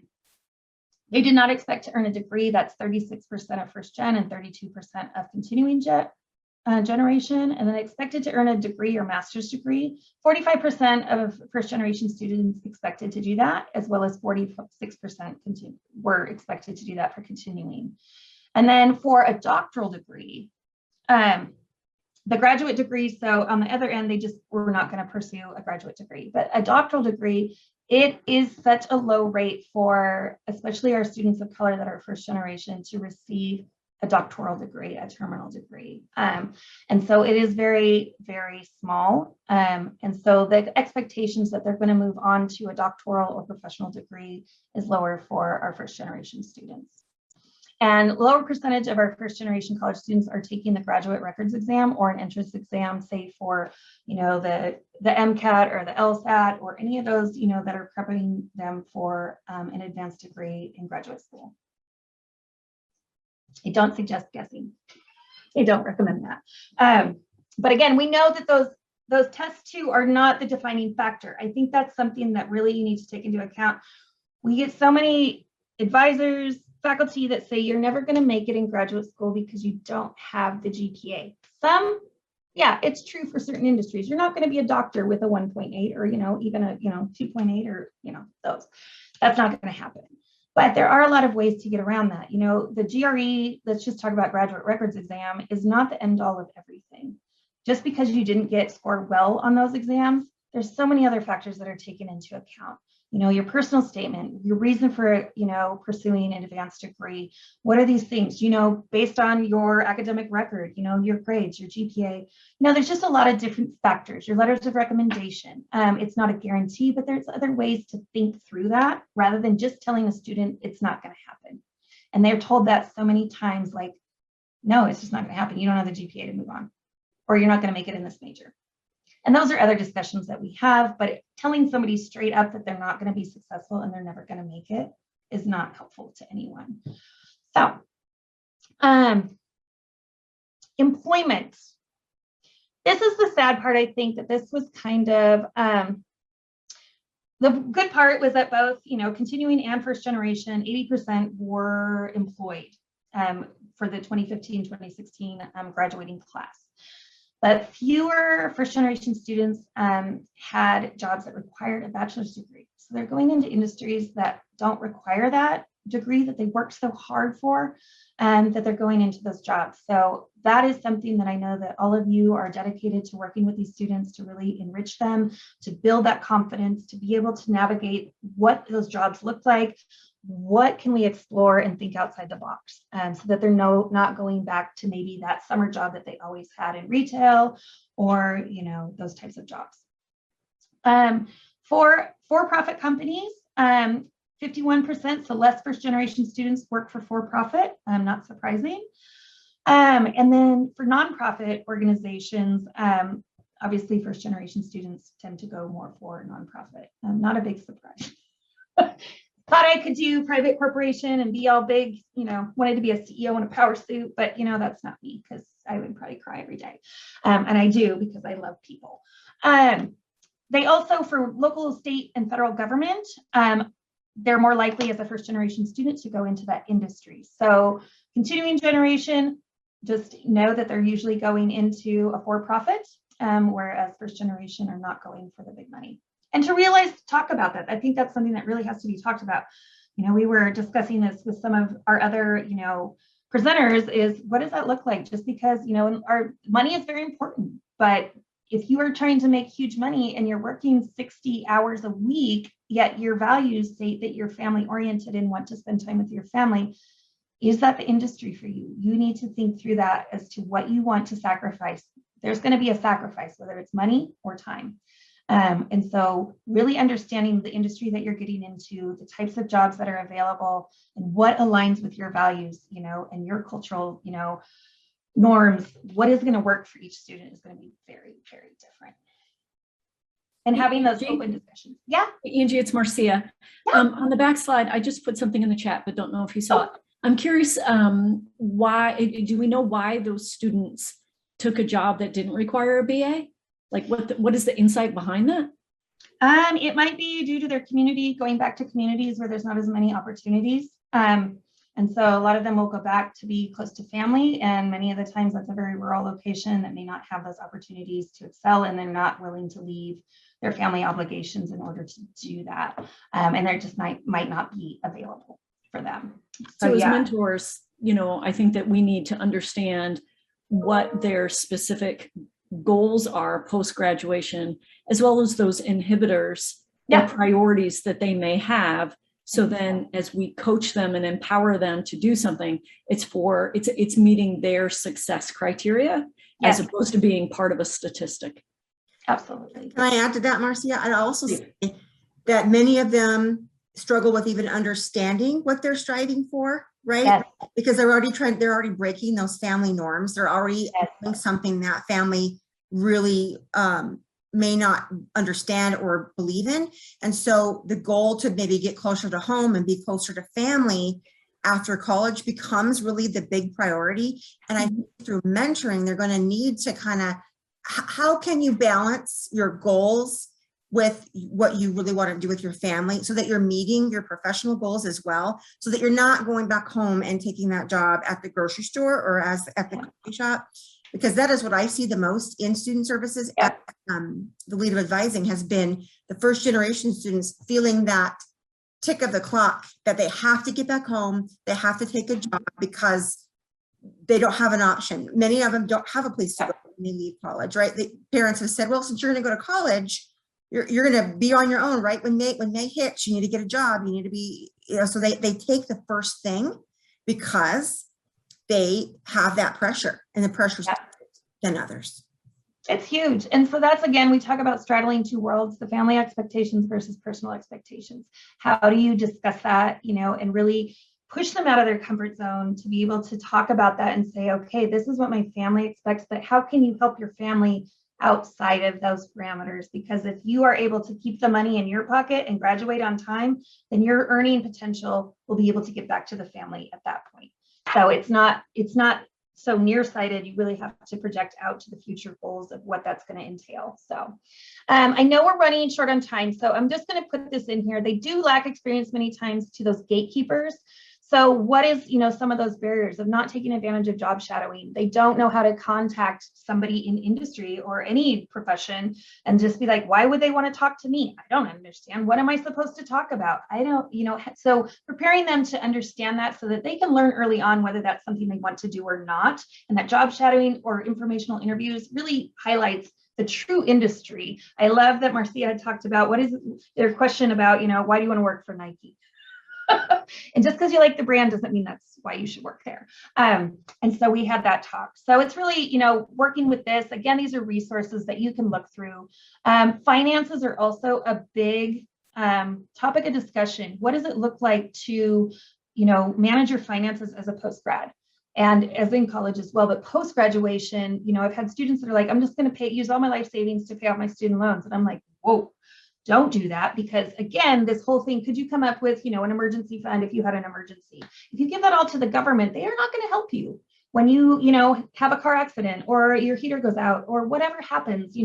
they did not expect to earn a degree. That's 36% of first gen and 32% of continuing generation. And then expected to earn a degree or master's degree. 45% of first generation students expected to do that, as well as 46% were expected to do that for continuing. And then for a doctoral degree, the graduate degree, so on the other end, they just were not going to pursue a graduate degree, but a doctoral degree, it is such a low rate for especially our students of color that are first generation to receive a doctoral degree, a terminal degree. And so it is very, very small. And so the expectations that they're going to move on to a doctoral or professional degree is lower for our first generation students. And lower percentage of our first generation college students are taking the graduate records exam or an entrance exam, say for, the MCAT or the LSAT or any of those, that are prepping them for an advanced degree in graduate school. I don't suggest guessing. I don't recommend that. But again, we know that those tests too are not the defining factor. I think that's something that really you need to take into account. We get so many advisors, faculty that say you're never going to make it in graduate school because you don't have the GPA. Some, yeah, it's true for certain industries. You're not going to be a doctor with a 1.8 or, even a, 2.8 or, those. That's not going to happen. But there are a lot of ways to get around that. The GRE, let's just talk about graduate records exam, is not the end all of everything. Just because you didn't score well on those exams, there's so many other factors that are taken into account. Your personal statement, your reason for, pursuing an advanced degree. What are these things, based on your academic record, your grades, your GPA, there's just a lot of different factors, your letters of recommendation. It's not a guarantee, but there's other ways to think through that rather than just telling a student it's not going to happen. And they're told that so many times, like, no, it's just not going to happen. You don't have the GPA to move on, or you're not going to make it in this major. And those are other discussions that we have, but telling somebody straight up that they're not going to be successful and they're never going to make it is not helpful to anyone. So, employment. This is the sad part. I think that this was kind of, the good part was that both, continuing and first generation, 80% were employed for the 2015-2016 graduating class. But fewer first generation students had jobs that required a bachelor's degree. So they're going into industries that don't require that degree that they worked so hard for, and that they're going into those jobs. So that is something that I know that all of you are dedicated to working with these students to really enrich them, to build that confidence, to be able to navigate what those jobs look like, what can we explore and think outside the box, so that they're not going back to maybe that summer job that they always had in retail or, those types of jobs. For for-profit companies, 51%, so less first generation students work for for-profit, not surprising. And then for nonprofit organizations, obviously first generation students tend to go more for nonprofit. Not a big surprise. Thought I could do private corporation and be all big, wanted to be a CEO in a power suit, but that's not me because I would probably cry every day. And I do because I love people. They also, for local, state, and federal government, they're more likely as a first generation student to go into that industry. So continuing generation, just know that they're usually going into a for-profit, whereas first generation are not going for the big money. And to talk about that. I think that's something that really has to be talked about. We were discussing this with some of our other, presenters, is what does that look like? Just because, our money is very important, but if you are trying to make huge money and you're working 60 hours a week, yet your values state that you're family oriented and want to spend time with your family, is that the industry for you? You need to think through that as to what you want to sacrifice. There's going to be a sacrifice, whether it's money or time. And so really understanding the industry that you're getting into, the types of jobs that are available, and what aligns with your values, and your cultural, norms, what is going to work for each student is going to be very, very different. And having those open discussions. Yeah. Angie, it's Marcia. Yeah. On the back slide, I just put something in the chat, but don't know if you saw it. I'm curious, why, do we know why those students took a job that didn't require a BA? Like what is the insight behind that? It might be due to their community, going back to communities where there's not as many opportunities. And so a lot of them will go back to be close to family. And many of the times that's a very rural location that may not have those opportunities to excel, and they're not willing to leave their family obligations in order to do that. And they're just might not be available for them. So as mentors, I think that we need to understand what their specific goals are post-graduation, as well as those inhibitors or priorities that they may have. So then as we coach them and empower them to do something, it's meeting their success criteria as opposed to being part of a statistic. Absolutely. Can I add to that, Marcia? I'd also say that many of them struggle with even understanding what they're striving for, right? Yes. Because they're already breaking those family norms. They're already doing something that family really may not understand or believe in. And so the goal to maybe get closer to home and be closer to family after college becomes really the big priority. And I think through mentoring, they're going to need to kind of, how can you balance your goals with what you really want to do with your family so that you're meeting your professional goals as well, so that you're not going back home and taking that job at the grocery store or as at the coffee shop, because that is what I see the most in student services. Yeah. The lead of advising has been the first generation students feeling that tick of the clock that they have to get back home, they have to take a job because they don't have an option. Many of them don't have a place to go when they leave college, right? The parents have said, well, since you're going to go to college, you're going to be on your own, right? When May hits, you need to get a job. You need to be, so they take the first thing because they have that pressure, and the pressure is than others. It's huge. And so that's, again, we talk about straddling two worlds, the family expectations versus personal expectations. How do you discuss that, and really push them out of their comfort zone to be able to talk about that and say, okay, this is what my family expects, but how can you help your family outside of those parameters? Because if you are able to keep the money in your pocket and graduate on time, then your earning potential will be able to get back to the family at that point. So it's not so nearsighted. You really have to project out to the future goals of what that's going to entail. So I know we're running short on time, so I'm just going to put this in here. They do lack experience many times to those gatekeepers. So what is, some of those barriers of not taking advantage of job shadowing? They don't know how to contact somebody in industry or any profession and just be like, why would they want to talk to me? I don't understand. What am I supposed to talk about? I don't, so preparing them to understand that so that they can learn early on whether that's something they want to do or not. And that job shadowing or informational interviews really highlights the true industry. I love that Marcia had talked about what is their question about, why do you want to work for Nike? And just because you like the brand doesn't mean that's why you should work there. And so we had that talk. So it's really, working with this. Again, these are resources that you can look through. Finances are also a big topic of discussion. What does it look like to, manage your finances as a post-grad? And as in college as well, but post-graduation, I've had students that are like, I'm just going to use all my life savings to pay off my student loans. And I'm like, whoa. Don't do that, because again, this whole thing, could you come up with, an emergency fund if you had an emergency? If you give that all to the government, they are not going to help you when you, have a car accident or your heater goes out or whatever happens,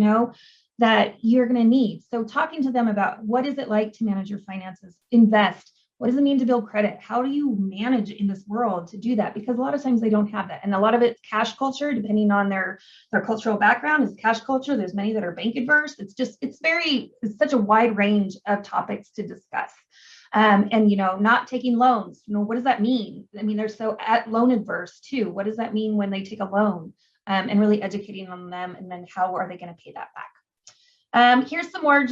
that you're going to need. So talking to them about what is it like to manage your finances, invest. What does it mean to build credit? How do you manage in this world to do that? Because a lot of times they don't have that. And a lot of it's cash culture, depending on their cultural background is cash culture. There's many that are bank adverse. It's such a wide range of topics to discuss. And, not taking loans, what does that mean? I mean, they're so loan adverse too. What does that mean when they take a loan? And really educating on them, and then how are they going to pay that back? Here's some more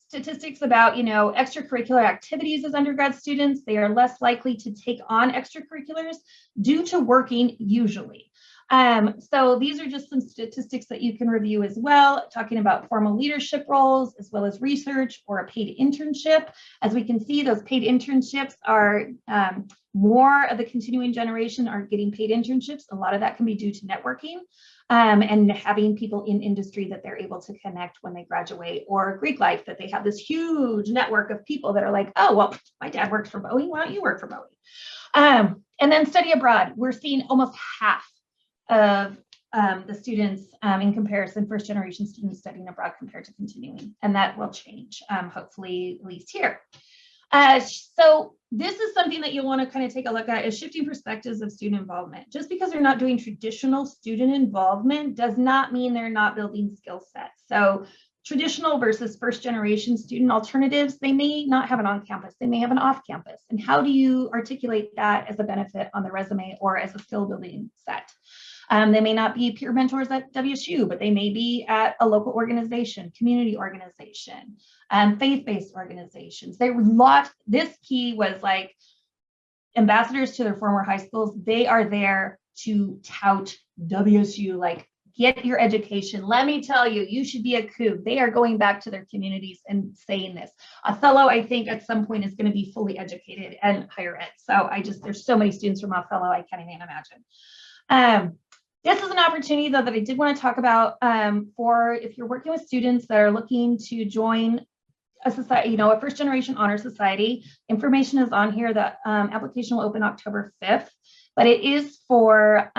statistics about, extracurricular activities as undergrad students. They are less likely to take on extracurriculars due to working usually. So these are just some statistics that you can review as well, talking about formal leadership roles as well as research or a paid internship. As we can see, those paid internships are more of the continuing generation are getting paid internships. A lot of that can be due to networking. And having people in industry that they're able to connect when they graduate, or Greek life, that they have this huge network of people that are like, oh, well, my dad works for Boeing. Why don't you work for Boeing? And then study abroad. We're seeing almost half of the students in comparison, first generation students studying abroad compared to continuing. And that will change, hopefully, at least here. So this is something that you'll want to kind of take a look at, is shifting perspectives of student involvement. Just because they're not doing traditional student involvement does not mean they're not building skill sets. So traditional versus first generation student alternatives, they may not have an on campus, they may have an off campus. And how do you articulate that as a benefit on the resume or as a skill building set? They may not be peer mentors at WSU, but they may be at a local organization, community organization, faith-based organizations. This key was like ambassadors to their former high schools. They are there to tout WSU, like, get your education. Let me tell you, you should be a Cougar. They are going back to their communities and saying this. Othello, I think at some point is going to be fully educated and higher ed. So there's so many students from Othello, I can't even imagine. This is an opportunity, though, that I did want to talk about for if you're working with students that are looking to join a society, a first generation honor society. Information is on here. The application will open October 5th, but it is for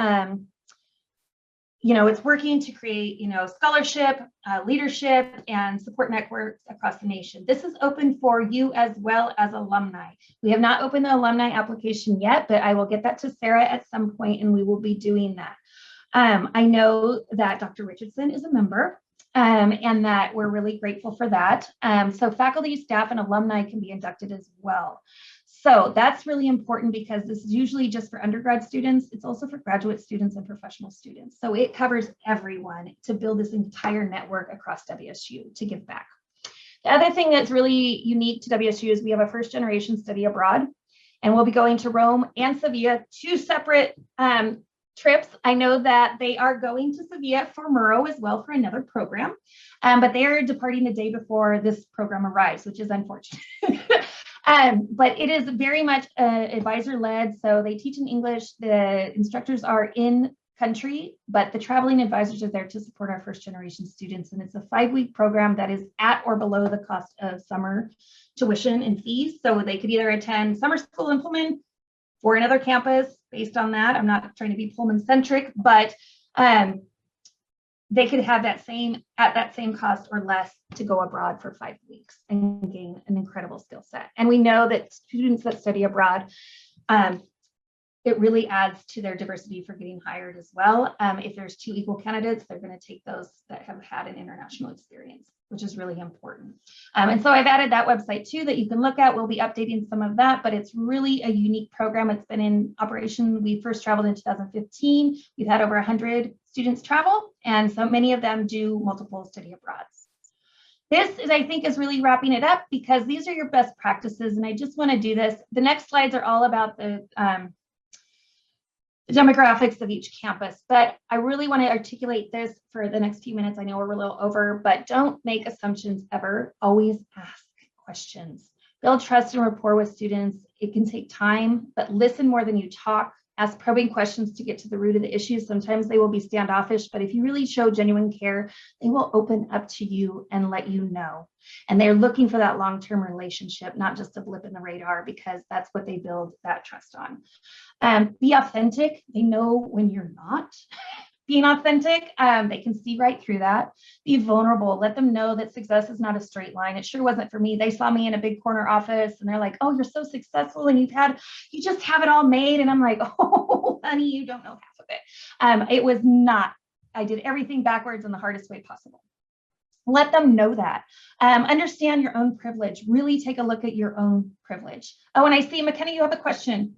it's working to create, scholarship, leadership, and support networks across the nation. This is open for you as well as alumni. We have not opened the alumni application yet, but I will get that to Sarah at some point, and we will be doing that. I know that Dr. Richardson is a member, and that we're really grateful for that. So faculty, staff, and alumni can be inducted as well. So that's really important because this is usually just for undergrad students. It's also for graduate students and professional students. So it covers everyone to build this entire network across WSU to give back. The other thing that's really unique to WSU is we have a first generation study abroad, and we'll be going to Rome and Sevilla, 2 separate trips. I know that they are going to Sevilla for Murrow as well for another program, but they are departing the day before this program arrives, which is unfortunate. But it is very much advisor led. So they teach in English. The instructors are in country, but the traveling advisors are there to support our first generation students. And it's a 5-week program that is at or below the cost of summer tuition and fees. So they could either attend summer school in Pullman or another campus based on that. I'm not trying to be Pullman centric, but they could have that same cost or less to go abroad for 5 weeks and gain an incredible skill set. And we know that students that study abroad, it really adds to their diversity for getting hired as well. If there's 2 equal candidates, they're going to take those that have had an international experience, which is really important. And so I've added that website too that you can look at. We'll be updating some of that, but it's really a unique program. It's been in operation. We first traveled in 2015. We've had over 100 students travel, and so many of them do multiple study abroads. This is, I think, is really wrapping it up because these are your best practices, and I just want to do this. The next slides are all about the demographics of each campus, but I really want to articulate this for the next few minutes. I know we're a little over, but don't make assumptions ever. Always ask questions. Build trust and rapport with students. It can take time, but listen more than you talk. Ask probing questions to get to the root of the issues. Sometimes they will be standoffish, but if you really show genuine care, they will open up to you and let you know. And they're looking for that long-term relationship, not just a blip in the radar, because that's what they build that trust on. Be authentic. They know when you're not being authentic. They can see right through that. Be vulnerable. Let them know that success is not a straight line. It sure wasn't for me. They saw me in a big corner office and they're like, oh, you're so successful and you just have it all made. And I'm like, oh, honey, you don't know half of it. It was not. I did everything backwards in the hardest way possible. Let them know that. Understand your own privilege. Really take a look at your own privilege. Oh, and I see, McKenna, you have a question.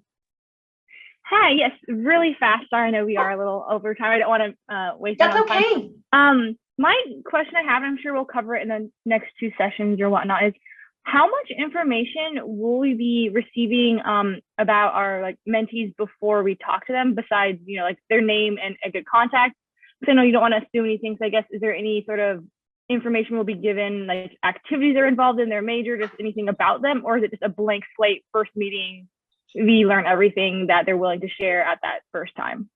Hi, yes, really fast. Sorry, I know we are a little over time. I don't want to waste That's okay. Time. My question I have, and I'm sure we'll cover it in the next 2 sessions or whatnot, is how much information will we be receiving about our mentees before we talk to them, besides their name and a good contact? Because I know you don't want to assume anything. So I guess, is there any sort of information we'll be given, like activities they're involved in, their major, just anything about them, or is it just a blank slate first meeting? We learn everything that they're willing to share at that first time?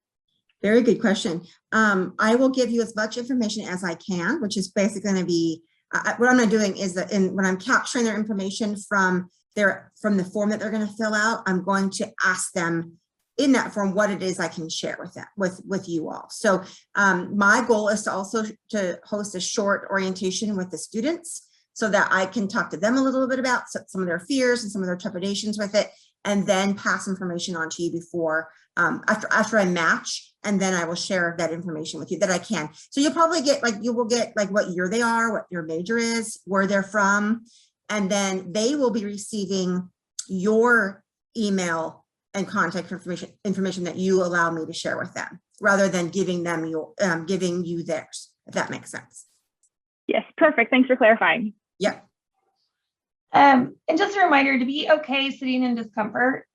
Very good question. I will give you as much information as I can, which is basically going to be, what I'm not doing is that when I'm capturing their information from the form that they're going to fill out, I'm going to ask them in that form what it is I can share with them, with you all. So my goal is to also to host a short orientation with the students so that I can talk to them a little bit about some of their fears and some of their trepidations with it, and then pass information on to you before, after I match, and then I will share that information with you that I can. So you'll probably get you will get what year they are, what your major is, where they're from, and then they will be receiving your email and contact information that you allow me to share with them, rather than giving them giving you theirs, if that makes sense. Yes, perfect. Thanks for clarifying. Yep. And just a reminder to be okay sitting in discomfort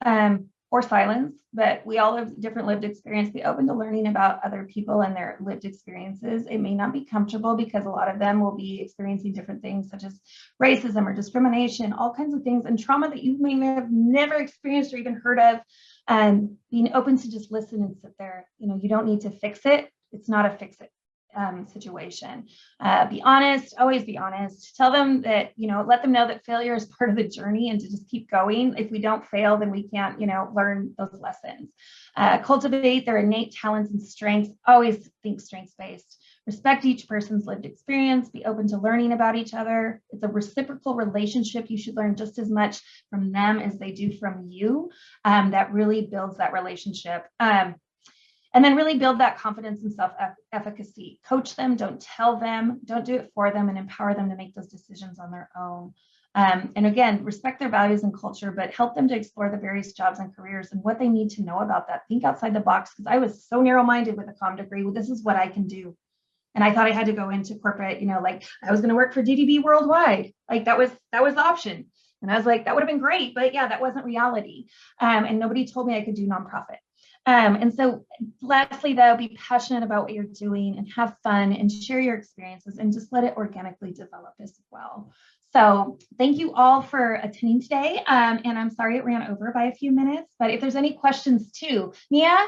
or silence, but we all have different lived experience. Be open to learning about other people and their lived experiences. It may not be comfortable because a lot of them will be experiencing different things such as racism or discrimination, all kinds of things, and trauma that you may have never experienced or even heard of. Being open to just listen and sit there. You don't need to fix it. It's not a fix it. situation. Be honest, always be honest. Tell them that, let them know that failure is part of the journey and to just keep going. If we don't fail, then we can't, learn those lessons. Cultivate their innate talents and strengths. Always think strengths-based. Respect each person's lived experience. Be open to learning about each other. It's a reciprocal relationship. You should learn just as much from them as they do from you. That really builds that relationship. And then really build that confidence and self-efficacy. Coach them, don't tell them, don't do it for them, and empower them to make those decisions on their own. And again, respect their values and culture, but help them to explore the various jobs and careers and what they need to know about that. Think outside the box, because I was so narrow-minded with a comm degree. Well, this is what I can do. And I thought I had to go into corporate, like I was going to work for DDB worldwide. Like that was the option. And I was like, that would have been great, but yeah, that wasn't reality. And nobody told me I could do nonprofit. And so lastly, though, be passionate about what you're doing and have fun and share your experiences and just let it organically develop as well. So thank you all for attending today. And I'm sorry it ran over by a few minutes, but if there's any questions too, Mia?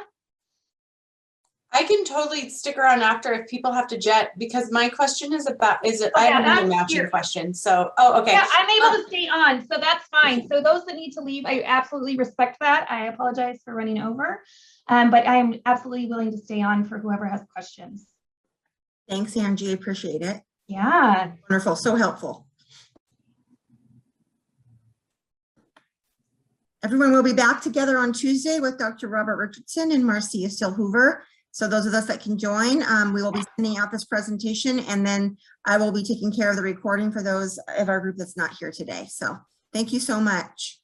I can totally stick around after if people have to jet, because my question is about, I have another matching question. So, okay. Yeah, I'm able to stay on, so that's fine. So those that need to leave, I absolutely respect that. I apologize for running over, but I am absolutely willing to stay on for whoever has questions. Thanks, Angie. Appreciate it. Yeah. Wonderful. So helpful. Everyone will be back together on Tuesday with Dr. Robert Richardson and Marcia Steele Hoover. So those of us that can join, we will be sending out this presentation, and then I will be taking care of the recording for those of our group that's not here today. So thank you so much.